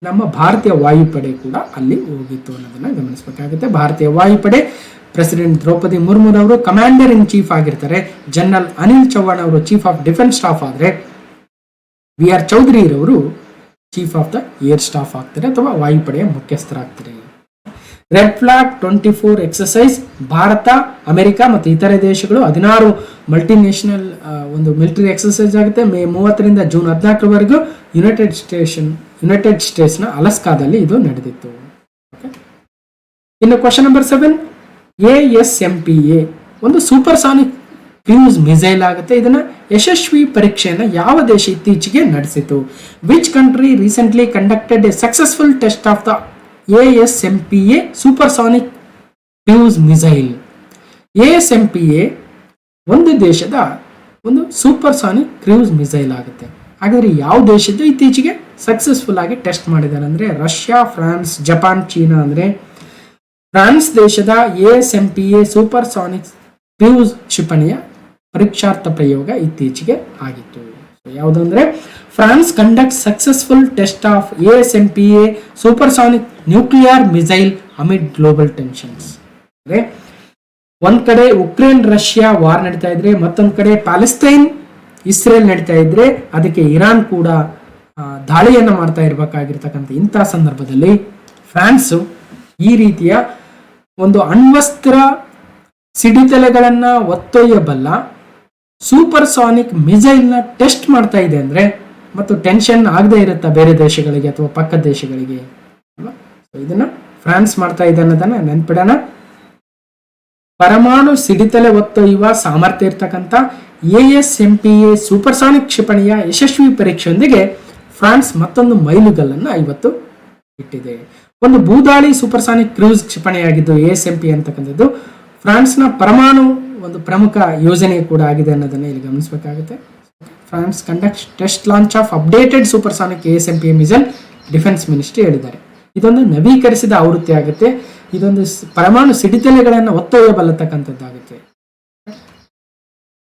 ನಮ್ಮ ಭಾರತೀಯ ವಾಯುಪಡೆ ಕೂಡ ಅಲ್ಲಿ ಹೋಗಿತ್ತು ಅನ್ನೋದನ್ನ ಗಮನಿಸಬೇಕಾಗುತ್ತೆ. ಭಾರತೀಯ ವಾಯುಪಡೆ ಪ್ರೆಸಿಡೆಂಟ್ ದ್ರೌಪದಿ ಮುರ್ಮು ಅವರು ಕಮಾಂಡರ್ ಇನ್ ಚೀಫ್ ಆಗಿರ್ತಾರೆ. ಜನರಲ್ ಅನಿಲ್ ಚೌಹಾಣ್ ಅವರು ಚೀಫ್ ಆಫ್ ಡಿಫೆನ್ಸ್ ಸ್ಟಾಫ್ ಆದರೆ BR ಚೌಧರಿ ರವರು chief of the air staff ಆಗ್ತಾರೆ ಅಥವಾ ವಾಯುಪಡೆಯ ಮುಖ್ಯಸ್ಥರಾಗ್ತಾರೆ. Red flag 24 exercise Bharat, America ಮತ್ತು ಇತರೆ ದೇಶಗಳು 16 ಮಲ್ಟಿನ್ಯಾಷನಲ್ ಒಂದು ಮಿಲಿಟರಿ ಎಕ್ಸರ್ಸೈಸ್ ಆಗುತ್ತೆ. ಮೇ 30ರಿಂದ ಜೂನ್ 14ರವರೆಗೂ ಯುನೈಟೆಡ್ ಸ್ಟೇಟ್ಸ್ನ ಅಲಸ್ಕಾದಲ್ಲಿ ಇದು ನಡೆದಿತ್ತು. ಇನ್ನು ಕ್ವಶನ್ ನಂಬರ್ 7, ASMPA ಒಂದು ಸೂಪರ್ಸಾನಿಕ್ ಕ್ರೂಸ್ ಮಿಸೈಲ್ ಆಗುತ್ತೆ. ಇದನ್ನ ಯಶಸ್ವಿ ಪರೀಕ್ಷೆಯನ್ನು ಯಾವ ದೇಶ ಇತ್ತೀಚೆಗೆ ನಡೆಸಿತು? Which country recently conducted A successful test of the ASMPA supersonic cruise missile? ASMPA ಒಂದು ದೇಶದ ಒಂದು ಸೂಪರ್ಸಾನಿಕ್ ಕ್ರೂಸ್ ಮಿಸೈಲ್ ಆಗುತ್ತೆ. ಹಾಗಾದ್ರೆ ಯಾವ ದೇಶದ್ದು ಇತ್ತೀಚೆಗೆ ಸಕ್ಸಸ್ಫುಲ್ ಆಗಿ ಟೆಸ್ಟ್ ಮಾಡಿದ್ದಾರೆ ಅಂದ್ರೆ ರಷ್ಯಾ, ಫ್ರಾನ್ಸ್, ಜಪಾನ್, ಚೀನಾ. ಅಂದ್ರೆ ಫ್ರಾನ್ಸ್ ದೇಶದ ASMPA ಸೂಪರ್ಸಾನಿಕ್ ಕ್ರೂಸ್ ಕ್ಷಿಪಣಿಯ ಪರೀಕ್ಷಾರ್ಥ ಪ್ರಯೋಗ ಇತ್ತೀಚೆಗೆ ಆಗಿತ್ತು. ಯಾವುದಂದ್ರೆ France conduct successful test of ASMPA supersonic nuclear missile amid global tensions. ಅಂದ್ರೆ ಒಂದ್ ಕಡೆ ಉಕ್ರೇನ್ ರಷ್ಯಾ ವಾರ್ ನಡೀತಾ ಇದ್ರೆ, ಮತ್ತೊಂದ್ ಕಡೆ ಪ್ಯಾಲೆಸ್ತೈನ್ ಇಸ್ರೇಲ್ ನಡೀತಾ ಇದ್ರೆ, ಅದಕ್ಕೆ ಇರಾನ್ ಕೂಡ ದಾಳಿಯನ್ನ ಮಾಡ್ತಾ ಇರಬೇಕಾಗಿರ್ತಕ್ಕಂಥ ಇಂತಹ ಸಂದರ್ಭದಲ್ಲಿ ಫ್ರಾನ್ಸ್ ಈ ರೀತಿಯ ಒಂದು ಅಣ್ವಸ್ತ್ರ ಸಿಡಿತಲೆಗಳನ್ನ ಒತ್ತೊಯ್ಯಬಲ್ಲ ಸೂಪರ್ಸಾನಿಕ್ ಮಿಸೈಲ್ನ ಟೆಸ್ಟ್ ಮಾಡ್ತಾ ಇದೆ ಅಂದ್ರೆ, ಮತ್ತು ಟೆನ್ಷನ್ ಆಗದೆ ಇರುತ್ತಾ ಬೇರೆ ದೇಶಗಳಿಗೆ ಅಥವಾ ಪಕ್ಕದ ದೇಶಗಳಿಗೆ ಅಲ್ವಾ? ಇದನ್ನ ಫ್ರಾನ್ಸ್ ಮಾಡ್ತಾ ಇದೆ ಅನ್ನೋದನ್ನ ನೆನ್ಪಿಡೋಣ. ಪರಮಾಣು ಸಿಡಿತಲೆ ಒತ್ತೊಯ್ಯುವ ಸಾಮರ್ಥ್ಯ ಇರ್ತಕ್ಕಂಥ ASMPA ಸೂಪರ್ಸಾನಿಕ್ ಕ್ಷಿಪಣಿಯ ಯಶಸ್ವಿ ಪರೀಕ್ಷೆಯೊಂದಿಗೆ ಫ್ರಾನ್ಸ್ ಮತ್ತೊಂದು ಮೈಲುಗಲ್ಲನ್ನು ಇವತ್ತು ಇಟ್ಟಿದೆ. ಒಂದು ಭೂದಾಳಿ ಸೂಪರ್ಸಾನಿಕ್ ಕ್ರೂಸ್ ಕ್ಷಿಪಣಿಯಾಗಿದ್ದು ASMPA ಅಂತಕ್ಕಂಥದ್ದು ಫ್ರಾನ್ಸ್ನ ಪರಮಾಣು ಒಂದು ಪ್ರಮುಖ ಯೋಜನೆ ಕೂಡ ಆಗಿದೆ ಅನ್ನೋದನ್ನ ಇಲ್ಲಿ ಗಮನಿಸಬೇಕಾಗುತ್ತೆ. France conduct test launch of updated supersonic ASMPA missile, defence ministry ಹೇಳಿದ್ದಾರೆ. ಇದೊಂದು ನವೀಕರಿಸಿದ ಆವೃತ್ತಿ ಆಗುತ್ತೆ. ಇದೊಂದು ಪರಮಾಣು ಸಿಡಿತಲೆಗಳನ್ನು ಒತ್ತೊಯ್ಯಬಲ್ಲತಕ್ಕಂಥದ್ದಾಗುತ್ತೆ.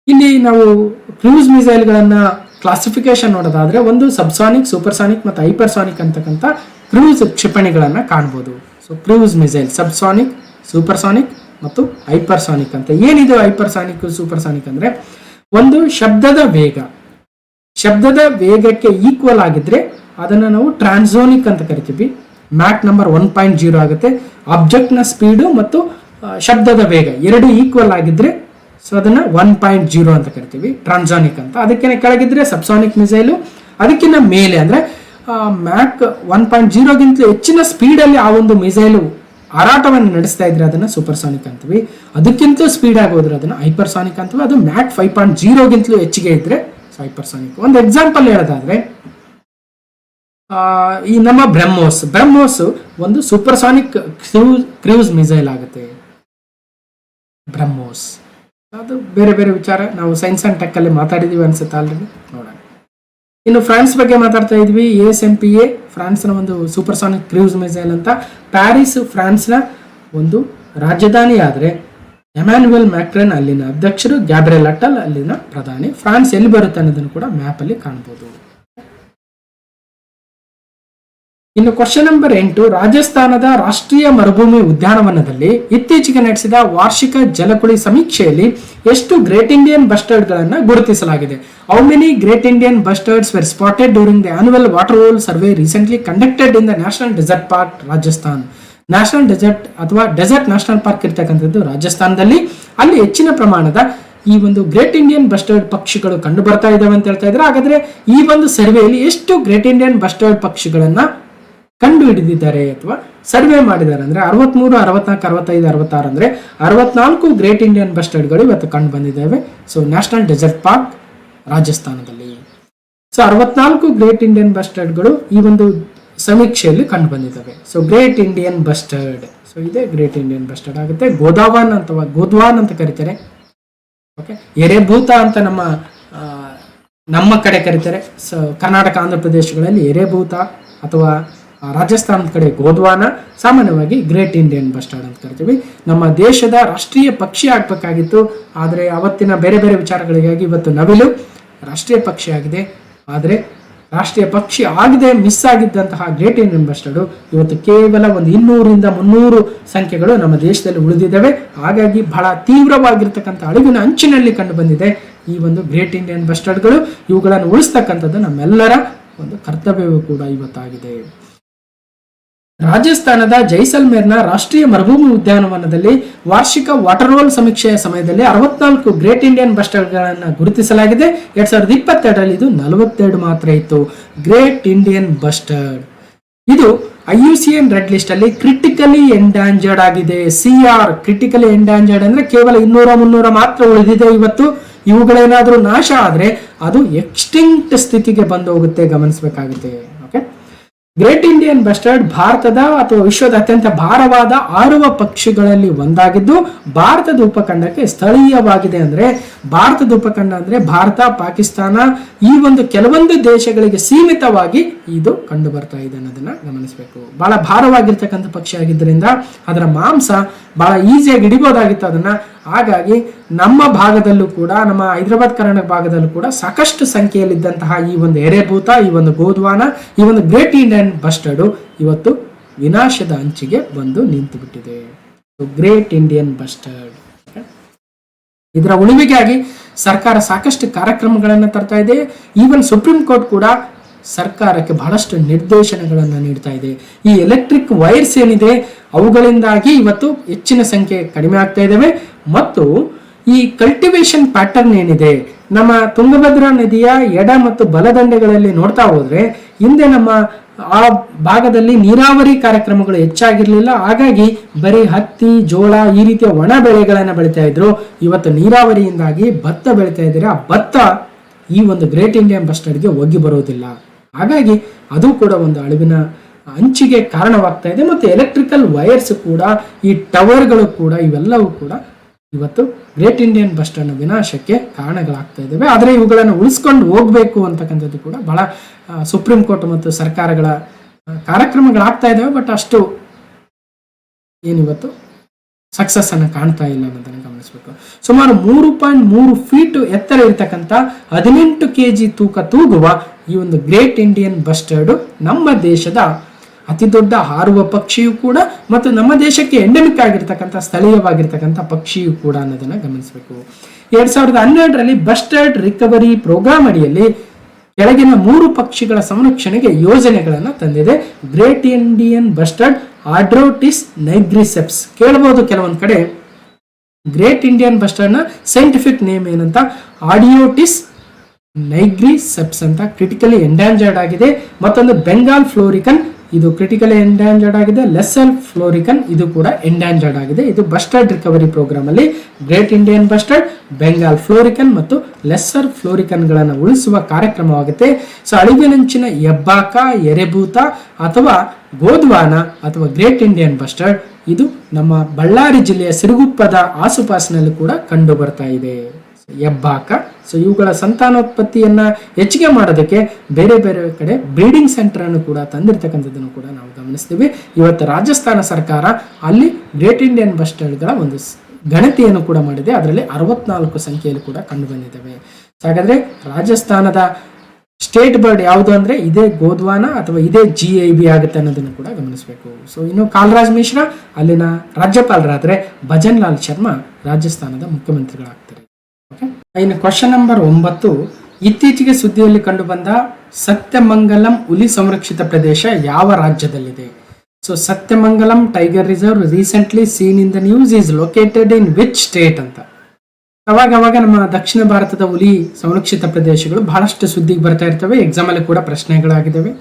ಇಲ್ಲಿ ನಾವು ಕ್ರೂಸ್ ಮಿಸೈಲ್ಗಳನ್ನ ಕ್ಲಾಸಿಫಿಕೇಶನ್ ನೋಡೋದಾದ್ರೆ ಒಂದು ಸಬ್ಸಾನಿಕ್, ಸೂಪರ್ಸಾನಿಕ್ ಮತ್ತು ಹೈಪರ್ಸಾನಿಕ್ ಅಂತಕ್ಕಂಥ ಕ್ರೂಸ್ ಕ್ಷಿಪಣಿಗಳನ್ನ ಕಾಣ್ಬೋದು. So cruise missile subsonic, supersonic ಮತ್ತು ಹೈಪರ್ಸಾನಿಕ್ ಅಂತ. ಏನಿದು ಹೈಪರ್ಸಾನಿಕ್, ಸೂಪರ್ಸಾನಿಕ್ ಅಂದ್ರೆ ಒಂದು ಶಬ್ದದ ವೇಗಕ್ಕೆ ಈಕ್ವಲ್ ಆಗಿದ್ರೆ ಅದನ್ನ ನಾವು ಟ್ರಾನ್ಸೋನಿಕ್ ಅಂತ ಕರಿತೀವಿ. ಮ್ಯಾಕ್ ನಂಬರ್ 1.0 ಆಗುತ್ತೆ. ಆಬ್ಜೆಕ್ಟ್ ನ ಸ್ಪೀಡು ಮತ್ತು ಶಬ್ದದ ವೇಗ ಎರಡು ಈಕ್ವಲ್ ಆಗಿದ್ರೆ ಸೊ ಅದನ್ನ 1.0 ಅಂತ ಕರಿತೀವಿ, ಟ್ರಾನ್ಸಾನಿಕ್ ಅಂತ. ಅದಕ್ಕಿಂತ ಕೆಳಗಿದ್ರೆ ಸಬ್ಸಾನಿಕ್ ಮಿಸೈಲು, ಅದಕ್ಕಿಂತ ಮೇಲೆ ಅಂದ್ರೆ ಮ್ಯಾಕ್ 1.0ಗಿಂತ ಹೆಚ್ಚಿನ ಸ್ಪೀಡಲ್ಲಿ ಆ ಒಂದು ಮಿಸೈಲು ಹಾರಾಟವನ್ನು ನಡೆಸ್ತಾ ಇದ್ರೆ ಅದನ್ನ ಸೂಪರ್ಸಾನಿಕ್ ಅಂತೀವಿ. ಅದಕ್ಕಿಂತ ಸ್ಪೀಡ್ ಆಗಿ ಹೋದ್ರೆ ಅದನ್ನ ಹೈಪರ್ಸಾನಿಕ್ ಅಂತೀವಿ. ಅದು ಮ್ಯಾಕ್ 5.0ಗಿಂತಲೂ ಹೆಚ್ಚಿಗೆ ಇದ್ರೆ ಹೈಪರ್ಸಾನಿಕ್. ಒಂದು ಎಕ್ಸಾಂಪಲ್ ಹೇಳೋದಾದ್ರೆ ಈ ನಮ್ಮ ಬ್ರಹ್ಮೋಸ್ ಒಂದು ಸೂಪರ್ಸಾನಿಕ್ ಕ್ರೂಸ್ ಮಿಸೈಲ್ ಆಗುತ್ತೆ. ಬ್ರಹ್ಮೋಸ್ ಅದು ಬೇರೆ ಬೇರೆ ವಿಚಾರ ನಾವು ಸೈನ್ಸ್ ಅಂಡ್ ಟೆಕ್ ಅಲ್ಲಿ ಮಾತಾಡಿದೀವಿ ಅನ್ಸುತ್ತೆ ಆಲ್ರೆಡಿ, ನೋಡೋಣ. ಇನ್ನು ಫ್ರಾನ್ಸ್ ಬಗ್ಗೆ ಮಾತಾಡ್ತಾ ಇದ್ವಿ. ASMPA ಫ್ರಾನ್ಸ್ನ ಒಂದು ಸೂಪರ್ಸಾನಿಕ್ ಕ್ರೂಸ್ ಮಿಸೈಲ್ ಅಂತ. ಪ್ಯಾರಿಸ್ ಫ್ರಾನ್ಸ್ನ ಒಂದು ರಾಜಧಾನಿ ಆದರೆ ಎಮ್ಯಾನ್ಯುಯಲ್ ಮ್ಯಾಕ್ರನ್ ಅಲ್ಲಿನ ಅಧ್ಯಕ್ಷರು, ಗ್ಯಾಬ್ರಿಯಲ್ ಅಟಲ್ ಅಲ್ಲಿನ ಪ್ರಧಾನಿ. ಫ್ರಾನ್ಸ್ ಎಲ್ಲಿ ಬರುತ್ತೆ ಅನ್ನೋದನ್ನು ಕೂಡ ಮ್ಯಾಪ್ ಅಲ್ಲಿ ಕಾಣಬಹುದು. ಇನ್ನು ಕ್ವಶನ್ ನಂಬರ್ 8, ರಾಜಸ್ಥಾನದ ರಾಷ್ಟ್ರೀಯ ಮರುಭೂಮಿ ಉದ್ಯಾನವನದಲ್ಲಿ ಇತ್ತೀಚೆಗೆ ನಡೆಸಿದ ವಾರ್ಷಿಕ ಜಲಕುಳಿ ಸಮೀಕ್ಷೆಯಲ್ಲಿ ಎಷ್ಟು ಗ್ರೇಟ್ ಇಂಡಿಯನ್ ಬಸ್ಟರ್ಡ್ ಗಳನ್ನ ಗುರುತಿಸಲಾಗಿದೆ? How many great Indian bustards were spotted during the annual water hole survey recently conducted in the national desert park Rajasthan? National desert ಅಥವಾ ಡೆಸರ್ಟ್ ನ್ಯಾಷನಲ್ ಪಾರ್ಕ್ ಇರ್ತಕ್ಕಂಥದ್ದು ರಾಜಸ್ಥಾನದಲ್ಲಿ. ಅಲ್ಲಿ ಹೆಚ್ಚಿನ ಪ್ರಮಾಣದ ಈ ಒಂದು ಗ್ರೇಟ್ ಇಂಡಿಯನ್ ಬಸ್ಟರ್ಡ್ ಪಕ್ಷಿಗಳು ಕಂಡು ಬರ್ತಾ ಇದಾವೆ ಅಂತ ಹೇಳ್ತಾ ಇದ್ದಾರೆ. ಹಾಗಾದ್ರೆ ಈ ಒಂದು ಸರ್ವೆಯಲ್ಲಿ ಎಷ್ಟು ಗ್ರೇಟ್ ಇಂಡಿಯನ್ ಬಸ್ಟರ್ಡ್ ಪಕ್ಷಿಗಳನ್ನ ಕಂಡು ಹಿಡಿದಿದ್ದಾರೆ ಅಥವಾ ಸರ್ವೆ ಮಾಡಿದ್ದಾರೆ ಅಂದ್ರೆ 63, 64, 65, 66 ಅಂದ್ರೆ 64 ಗ್ರೇಟ್ ಇಂಡಿಯನ್ ಬಸ್ಟರ್ಡ್ಗಳು ಇವತ್ತು ಕಂಡು ಬಂದಿದ್ದಾವೆ. ಸೊ ನ್ಯಾಷನಲ್ ಡೆಸರ್ಟ್ ಪಾರ್ಕ್ ರಾಜಸ್ಥಾನದಲ್ಲಿ. ಸೊ 64 ಗ್ರೇಟ್ ಇಂಡಿಯನ್ ಬಸ್ಟರ್ಡ್ಗಳು ಈ ಒಂದು ಸಮೀಕ್ಷೆಯಲ್ಲಿ ಕಂಡು ಬಂದಿದ್ದಾವೆ. So great Indian bustard, so ಇದೇ ಗ್ರೇಟ್ ಇಂಡಿಯನ್ ಬಸ್ಟರ್ಡ್ ಆಗುತ್ತೆ. ಗೋದಾವಾನ್ ಅಥವಾ ಗೋದ್ವಾನ್ ಅಂತ ಕರೀತಾರೆ. ಓಕೆ, ಎರೆಭೂತ ಅಂತ ನಮ್ಮ ಕಡೆ ಕರೀತಾರೆ. ಸೊ ಕರ್ನಾಟಕ, ಆಂಧ್ರ ಪ್ರದೇಶಗಳಲ್ಲಿ ಎರೆಭೂತ ಅಥವಾ ರಾಜಸ್ಥಾನದ ಕಡೆ ಗೋದ್ವಾನ, ಸಾಮಾನ್ಯವಾಗಿ ಗ್ರೇಟ್ ಇಂಡಿಯನ್ ಬಸ್ಟರ್ಡ್ ಅಂತ ಕರಿತೀವಿ. ನಮ್ಮ ದೇಶದ ರಾಷ್ಟ್ರೀಯ ಪಕ್ಷಿ ಆಗ್ಬೇಕಾಗಿತ್ತು, ಆದರೆ ಅವತ್ತಿನ ಬೇರೆ ಬೇರೆ ವಿಚಾರಗಳಿಗಾಗಿ ಇವತ್ತು ನವಿಲು ರಾಷ್ಟ್ರೀಯ ಪಕ್ಷಿ ಆಗಿದೆ. ಆದರೆ ರಾಷ್ಟ್ರೀಯ ಪಕ್ಷಿ ಆಗದೆ ಮಿಸ್ ಆಗಿದ್ದಂತಹ ಗ್ರೇಟ್ ಇಂಡಿಯನ್ ಬಸ್ಟರ್ಡ್ ಇವತ್ತು ಕೇವಲ ಒಂದು 200-300 ಸಂಖ್ಯೆಗಳು ನಮ್ಮ ದೇಶದಲ್ಲಿ ಉಳಿದಿದ್ದಾವೆ. ಹಾಗಾಗಿ ಬಹಳ ತೀವ್ರವಾಗಿರ್ತಕ್ಕಂಥ ಅಳಿವಿನ ಅಂಚಿನಲ್ಲಿ ಕಂಡು ಬಂದಿದೆ ಈ ಒಂದು ಗ್ರೇಟ್ ಇಂಡಿಯನ್ ಬಸ್ಟರ್ಡ್ಗಳು. ಇವುಗಳನ್ನು ಉಳಿಸ್ತಕ್ಕಂಥದ್ದು ನಮ್ಮೆಲ್ಲರ ಒಂದು ಕರ್ತವ್ಯವೂ ಕೂಡ ಇವತ್ತಾಗಿದೆ. ರಾಜಸ್ಥಾನದ ಜೈಸಲ್ಮೇರ್ನ ರಾಷ್ಟ್ರೀಯ ಮರುಭೂಮಿ ಉದ್ಯಾನವನದಲ್ಲಿ ವಾರ್ಷಿಕ ವಾಟರ್ ರೋಲ್ ಸಮೀಕ್ಷೆಯ ಸಮಯದಲ್ಲಿ 64 ಗ್ರೇಟ್ ಇಂಡಿಯನ್ ಬಸ್ಟರ್ಡ್ಗಳನ್ನು ಗುರುತಿಸಲಾಗಿದೆ. 2022ರಲ್ಲಿ ಇದು 42 ಮಾತ್ರ ಇತ್ತು. ಗ್ರೇಟ್ ಇಂಡಿಯನ್ ಬಸ್ಟರ್ಡ್ ಇದು IUCN ರೆಡ್ ಲಿಸ್ಟ್ ಅಲ್ಲಿ ಕ್ರಿಟಿಕಲಿ ಎಂಡಾಂಜರ್ಡ್ ಆಗಿದೆ. CR ಕ್ರಿಟಿಕಲಿ ಎಂಡಾಂಜರ್ಡ್ ಅಂದ್ರೆ ಕೇವಲ 200-300 ಮಾತ್ರ ಉಳಿದಿದೆ ಇವತ್ತು. ಇವುಗಳೇನಾದ್ರೂ ನಾಶ ಆದ್ರೆ ಅದು ಎಕ್ಸ್ಟಿಂಕ್ಟ್ ಸ್ಥಿತಿಗೆ ಬಂದು ಹೋಗುತ್ತೆ, ಗಮನಿಸಬೇಕಾಗುತ್ತೆ. ಓಕೆ, ಗ್ರೇಟ್ ಇಂಡಿಯನ್ ಬಸ್ಟರ್ಡ್ ಭಾರತದ ಅಥವಾ ವಿಶ್ವದ ಅತ್ಯಂತ ಭಾರವಾದ ಆರುವ ಪಕ್ಷಿಗಳಲ್ಲಿ ಒಂದಾಗಿದ್ದು ಭಾರತದ ಉಪಖಂಡಕ್ಕೆ ಸ್ಥಳೀಯವಾಗಿದೆ. ಅಂದ್ರೆ ಭಾರತದ ಉಪಖಂಡ ಅಂದ್ರೆ ಭಾರತ, ಪಾಕಿಸ್ತಾನ, ಈ ಒಂದು ಕೆಲವೊಂದು ದೇಶಗಳಿಗೆ ಸೀಮಿತವಾಗಿ ಇದು ಕಂಡು ಬರ್ತಾ ಇದೆ ಅನ್ನೋದನ್ನ ಗಮನಿಸಬೇಕು. ಬಹಳ ಭಾರವಾಗಿರ್ತಕ್ಕಂಥ ಪಕ್ಷಿ ಆಗಿದ್ದರಿಂದ ಅದರ ಮಾಂಸ ಬಹಳ ಈಸಿಯಾಗಿ ಹಿಡಿಬೋದಾಗಿತ್ತು ಅದನ್ನ. ಹಾಗಾಗಿ ನಮ್ಮ ಭಾಗದಲ್ಲೂ ಕೂಡ, ನಮ್ಮ ಹೈದರಾಬಾದ್ ಕರ್ನಾಟಕ ಭಾಗದಲ್ಲೂ ಕೂಡ ಸಾಕಷ್ಟು ಸಂಖ್ಯೆಯಲ್ಲಿದ್ದಂತಹ ಈ ಒಂದು ಎರೆಭೂತ, ಈ ಒಂದು ಗೋದ್ವಾನ, ಈ ಒಂದು ಗ್ರೇಟ್ ಇಂಡಿಯನ್ ಬಸ್ಟರ್ಡ್ ಇವತ್ತು ವಿನಾಶದ ಅಂಚಿಗೆ ಬಂದು ನಿಂತು ಬಿಟ್ಟಿದೆ. ಗ್ರೇಟ್ ಇಂಡಿಯನ್ ಬಸ್ಟರ್ಡ್ ಇದರ ಉಳಿವಿಗಾಗಿ ಸರ್ಕಾರ ಸಾಕಷ್ಟು ಕಾರ್ಯಕ್ರಮಗಳನ್ನು ತರ್ತಾ ಇದೆ. ಈವನ್ ಸುಪ್ರೀಂ ಕೋರ್ಟ್ ಕೂಡ ಸರ್ಕಾರಕ್ಕೆ ಬಹಳಷ್ಟು ನಿರ್ದೇಶನಗಳನ್ನು ನೀಡ್ತಾ ಇದೆ. ಈ ಎಲೆಕ್ಟ್ರಿಕ್ ವೈರ್ಸ್ ಏನಿದೆ ಅವುಗಳಿಂದಾಗಿ ಇವತ್ತು ಹೆಚ್ಚಿನ ಸಂಖ್ಯೆ ಕಡಿಮೆ ಆಗ್ತಾ ಇದ್ದಾವೆ. ಮತ್ತು ಈ ಕಲ್ಟಿವೇಶನ್ ಪ್ಯಾಟರ್ನ್ ಏನಿದೆ ನಮ್ಮ ತುಂಗಭದ್ರಾ ನದಿಯ ಎಡ ಮತ್ತು ಬಲದಂಡೆಗಳಲ್ಲಿ ನೋಡ್ತಾ ಹೋದ್ರೆ ಹಿಂದೆ ನಮ್ಮ ಆ ಭಾಗದಲ್ಲಿ ನೀರಾವರಿ ಕಾರ್ಯಕ್ರಮಗಳು ಹೆಚ್ಚಾಗಿರ್ಲಿಲ್ಲ. ಹಾಗಾಗಿ ಬರೀ ಹತ್ತಿ, ಜೋಳ ಈ ರೀತಿಯ ಒಣ ಬೆಳೆಗಳನ್ನ ಬೆಳಿತಾ ಇದ್ರು. ಇವತ್ತು ನೀರಾವರಿಯಿಂದಾಗಿ ಭತ್ತ ಬೆಳಿತಾ ಇದ್ದಾರೆ. ಆ ಭತ್ತ ಈ ಒಂದು ಗ್ರೇಟ್ ಇಂಡಿಯನ್ ಬಸ್ಟರ್ಡ್ಗೆ ಒಗ್ಗಿ ಬರೋದಿಲ್ಲ. ಹಾಗಾಗಿ ಅದು ಕೂಡ ಒಂದು ಅಳಿವಿನ ಅಂಚಿಗೆ ಕಾರಣವಾಗ್ತಾ ಇದೆ. ಮತ್ತು ಎಲೆಕ್ಟ್ರಿಕಲ್ ವೈರ್ಸ್ ಕೂಡ, ಈ ಟವರ್ಗಳು ಕೂಡ, ಇವೆಲ್ಲವೂ ಕೂಡ ಇವತ್ತು ಗ್ರೇಟ್ ಇಂಡಿಯನ್ ಬಸ್ಟರ್ಡ್ನ ವಿನಾಶಕ್ಕೆ ಕಾರಣಗಳಾಗ್ತಾ ಇದ್ದಾವೆ. ಆದರೆ ಇವುಗಳನ್ನು ಉಳಿಸ್ಕೊಂಡು ಹೋಗ್ಬೇಕು ಅಂತಕ್ಕಂಥದ್ದು ಕೂಡ ಬಹಳ ಸುಪ್ರೀಂ ಕೋರ್ಟ್ ಮತ್ತು ಸರ್ಕಾರಗಳ ಕಾರ್ಯಕ್ರಮಗಳಾಗ್ತಾ ಇದ್ದಾವೆ. ಬಟ್ ಅಷ್ಟು ಏನಿವತ್ತು ಸಕ್ಸಸ್ ಅನ್ನು ಕಾಣ್ತಾ ಇಲ್ಲ ಅನ್ನೋದನ್ನು ಗಮನಿಸಬೇಕು. ಸುಮಾರು 3.3 ಫೀಟ್ ಎತ್ತರ ಇರತಕ್ಕಂಥ 18 kg ತೂಕ ತೂಗುವ ಈ ಒಂದು ಗ್ರೇಟ್ ಇಂಡಿಯನ್ ಬಸ್ಟರ್ಡ್ ನಮ್ಮ ದೇಶದ ಅತಿ ದೊಡ್ಡ ಹಾರುವ ಪಕ್ಷಿಯೂ ಕೂಡ ಮತ್ತು ನಮ್ಮ ದೇಶಕ್ಕೆ ಎಂಡೆಮಿಕ್ ಆಗಿರ್ತಕ್ಕಂಥ ಸ್ಥಳೀಯವಾಗಿರ್ತಕ್ಕಂಥ ಪಕ್ಷಿಯೂ ಕೂಡ ಅನ್ನೋದನ್ನ ಗಮನಿಸಬೇಕು. 2012ರಲ್ಲಿ ಬಸ್ಟರ್ಡ್ ರಿಕವರಿ ಪ್ರೋಗ್ರಾಮ್ ಅಡಿಯಲ್ಲಿ ಕೆಳಗಿನ 3 ಪಕ್ಷಿಗಳ ಸಂರಕ್ಷಣೆಗೆ ಯೋಜನೆಗಳನ್ನು ತಂದಿದೆ. ಗ್ರೇಟ್ ಇಂಡಿಯನ್ ಬಸ್ಟರ್ಡ್ ಆಡ್ರೋಟಿಸ್ ನೈಗ್ರಿಸೆಪ್ಸ್ ಕೇಳಬಹುದು ಕೆಲವೊಂದು ಕಡೆ. ಗ್ರೇಟ್ ಇಂಡಿಯನ್ ಬಸ್ಟರ್ಡ್ನ ಸೈಂಟಿಫಿಕ್ ನೇಮ್ ಏನಂತ ಆಡಿಯೋಟಿಸ್ ನೈಗ್ರಿಸೆಪ್ಸ್ ಅಂತ ಕ್ರಿಟಿಕಲಿ ಎಂಡಾಂಜರ್ಡ್ ಆಗಿದೆ. ಮತ್ತೊಂದು ಬೆಂಗಾಲ್ ಫ್ಲೋರಿಕನ್, ಇದು ಕ್ರಿಟಿಕಲಿ ಎಂಡಾಂಜರ್ಡ್ ಆಗಿದೆ. ಲೆಸ್ಸರ್ ಫ್ಲೋರಿಕನ್, ಇದು ಕೂಡ ಎಂಡಾಂಜರ್ಡ್ ಆಗಿದೆ. ಇದು ಬಸ್ಟರ್ಡ್ ರಿಕವರಿ ಪ್ರೋಗ್ರಾಮ್ ಅಲ್ಲಿ ಗ್ರೇಟ್ ಇಂಡಿಯನ್ ಬಸ್ಟರ್ಡ್, ಬೆಂಗಾಲ್ ಫ್ಲೋರಿಕನ್ ಮತ್ತು ಲೆಸ್ಸರ್ ಫ್ಲೋರಿಕನ್ ಗಳನ್ನು ಉಳಿಸುವ ಕಾರ್ಯಕ್ರಮವಾಗುತ್ತೆ. ಸೊ ಅಳಿವಿನಂಚಿನ ಹೆಬ್ಬಾಕ, ಎರೆಭೂತ ಅಥವಾ ಗೋದ್ವಾನ ಅಥವಾ ಗ್ರೇಟ್ ಇಂಡಿಯನ್ ಬಸ್ಟರ್ಡ್ ಇದು ನಮ್ಮ ಬಳ್ಳಾರಿ ಜಿಲ್ಲೆಯ ಸಿರುಗುಪ್ಪದ ಆಸುಪಾಸಿನಲ್ಲಿ ಕೂಡ ಕಂಡು ಬರ್ತಾ ಇದೆ. ಹೆಬ್ಬಾಕ. ಸೊ ಇವುಗಳ ಸಂತಾನೋತ್ಪತ್ತಿಯನ್ನ ಹೆಚ್ಚಿಗೆ ಮಾಡೋದಕ್ಕೆ ಬೇರೆ ಬೇರೆ ಕಡೆ ಬ್ರೀಡಿಂಗ್ ಸೆಂಟರ್ ಅನ್ನು ಕೂಡ ತಂದಿರತಕ್ಕಂಥದ್ದನ್ನು ಕೂಡ ನಾವು ಗಮನಿಸ್ತೀವಿ. ಇವತ್ತು ರಾಜಸ್ಥಾನ ಸರ್ಕಾರ ಅಲ್ಲಿ ಗ್ರೇಟ್ ಇಂಡಿಯನ್ ಬಸ್ಟರ್ಡ್ಗಳ ಒಂದು ಗಣತಿಯನ್ನು ಕೂಡ ಮಾಡಿದೆ. ಅದರಲ್ಲಿ 64 ಸಂಖ್ಯೆಯಲ್ಲಿ ಕೂಡ ಕಂಡು ಬಂದಿದ್ದಾವೆ. ಹಾಗಾದ್ರೆ ರಾಜಸ್ಥಾನದ ಸ್ಟೇಟ್ ಬರ್ಡ್ ಯಾವುದು ಅಂದ್ರೆ ಇದೇ ಗೋದ್ವಾನ ಅಥವಾ ಇದೇ GIB ಆಗುತ್ತೆ ಅನ್ನೋದನ್ನು ಕೂಡ ಗಮನಿಸಬೇಕು. ಸೊ ಇನ್ನು ಕಾಲ್ರಾಜ್ ಮಿಶ್ರಾ ಅಲ್ಲಿನ ರಾಜ್ಯಪಾಲರಾದ್ರೆ ಭಜನ್ ಲಾಲ್ ಶರ್ಮಾ ರಾಜಸ್ಥಾನದ ಮುಖ್ಯಮಂತ್ರಿಗಳಾಗ್ತಾರೆ. ಇನ್ನು ಕ್ವಶನ್ ನಂಬರ್ 9, ಇತ್ತೀಚೆಗೆ ಸುದ್ದಿಯಲ್ಲಿ ಕಂಡು ಬಂದ ಸತ್ಯಮಂಗಲಂ ಹುಲಿ ಸಂರಕ್ಷಿತ ಪ್ರದೇಶ ಯಾವ ರಾಜ್ಯದಲ್ಲಿದೆ? So Sathyamangalam tiger reserve recently seen in the news is located in which state ಅಂತ. ಅವಾಗ ನಮ್ಮ ದಕ್ಷಿಣ ಭಾರತದ ಹುಲಿ ಸಂರಕ್ಷಿತ ಪ್ರದೇಶಗಳು ಬಹಳಷ್ಟು ಸುದ್ದಿಗೆ ಬರ್ತಾ ಇರ್ತವೆ. ಎಕ್ಸಾಮ್ ಅಲ್ಲಿ ಕೂಡ ಪ್ರಶ್ನೆಗಳಾಗಿದ್ದಾವೆ.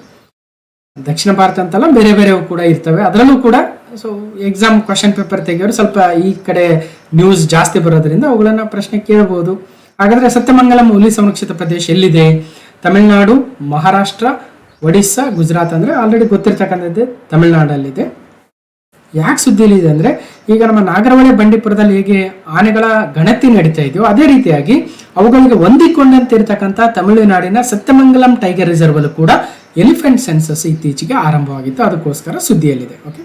ದಕ್ಷಿಣ ಭಾರತ ಅಂತಲ್ಲ, ಬೇರೆ ಬೇರೆವು ಕೂಡ ಇರ್ತವೆ. ಅದರಲ್ಲೂ ಕೂಡ ಸೊ ಎಕ್ಸಾಮ್ ಕ್ವಶನ್ ಪೇಪರ್ ತೆಗೆಯೋರು ಸ್ವಲ್ಪ ಈ ಕಡೆ ನ್ಯೂಸ್ ಜಾಸ್ತಿ ಬರೋದ್ರಿಂದ ಅವುಗಳನ್ನ ಪ್ರಶ್ನೆ ಕೇಳಬಹುದು. ಹಾಗಾದ್ರೆ ಸತ್ಯಮಂಗಲಂ ಹುಲಿ ಸಂರಕ್ಷಿತ ಪ್ರದೇಶ ಎಲ್ಲಿದೆ? ತಮಿಳುನಾಡು, ಮಹಾರಾಷ್ಟ್ರ, ಒಡಿಸ್ಸಾ, ಗುಜರಾತ್. ಅಂದ್ರೆ ಆಲ್ರೆಡಿ ಗೊತ್ತಿರ್ತಕ್ಕಂಥದ್ದೇ ತಮಿಳುನಾಡಲ್ಲಿದೆ. ಯಾಕೆ ಸುದ್ದಿಲಿ ಇದೆ ಅಂದ್ರೆ ಈಗ ನಮ್ಮ ನಾಗರಹೊಳೆ ಬಂಡೀಪುರದಲ್ಲಿ ಹೇಗೆ ಆನೆಗಳ ಗಣತಿ ನಡೀತಾ ಇದೆಯೋ ಅದೇ ರೀತಿಯಾಗಿ ಅವುಗಳಿಗೆ ಹೊಂದಿಕೊಂಡಂತೆ ಇರತಕ್ಕಂಥ ತಮಿಳುನಾಡಿನ ಸತ್ಯಮಂಗಲಂ ಟೈಗರ್ ರಿಸರ್ವ್ ಅಲ್ಲೂ ಕೂಡ ಎಲಿಫೆಂಟ್ ಸೆನ್ಸಸ್ ಇತ್ತೀಚೆಗೆ ಆರಂಭವಾಗಿತ್ತು. ಅದಕ್ಕೋಸ್ಕರ ಸುದ್ದಿಯಲ್ಲಿದೆ. ಓಕೆ,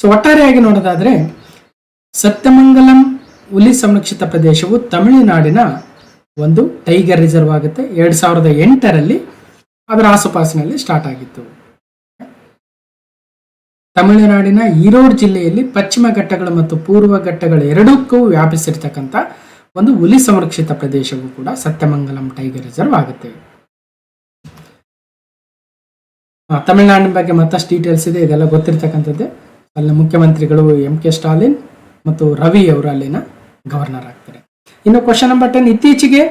ಸೊ ಒಟ್ಟಾರೆಯಾಗಿ ನೋಡೋದಾದ್ರೆ ಸತ್ಯಮಂಗಲಂ ಹುಲಿ ಸಂರಕ್ಷಿತ ಪ್ರದೇಶವು ತಮಿಳುನಾಡಿನ ಒಂದು ಟೈಗರ್ ರಿಸರ್ವ್ ಆಗುತ್ತೆ. 2008ರಲ್ಲಿ ಅದರ ಆಸುಪಾಸಿನಲ್ಲಿ ಸ್ಟಾರ್ಟ್ ಆಗಿತ್ತು. ತಮಿಳುನಾಡಿನ ಈರೋಡ್ ಜಿಲ್ಲೆಯಲ್ಲಿ ಪಶ್ಚಿಮ ಘಟ್ಟಗಳು ಮತ್ತು ಪೂರ್ವ ಘಟ್ಟಗಳು ಎರಡಕ್ಕೂ ವ್ಯಾಪಿಸಿರ್ತಕ್ಕಂಥ ಒಂದು ಹುಲಿ ಸಂರಕ್ಷಿತ ಪ್ರದೇಶವೂ ಕೂಡ ಸತ್ಯಮಂಗಲಂ ಟೈಗರ್ ರಿಸರ್ವ್ ಆಗುತ್ತೆ. ತಮಿಳುನಾಡಿನ ಬಗ್ಗೆ ಮತ್ತಷ್ಟು ಡೀಟೇಲ್ಸ್ ಇದೆ, ಇದೆಲ್ಲ ಗೊತ್ತಿರ್ತಕ್ಕಂಥದ್ದೇ. ಅಲ್ಲಿನ ಮುಖ್ಯಮಂತ್ರಿಗಳು MK ಸ್ಟಾಲಿನ್ ಮತ್ತು ರವಿ ಅವರು ಅಲ್ಲಿನ ಗವರ್ನರ್ ಆಗ್ತಾರೆ. ಇನ್ನು ಕ್ವಶನ್ ನಂಬರ್ 10, ಇತ್ತೀಚೆಗೆ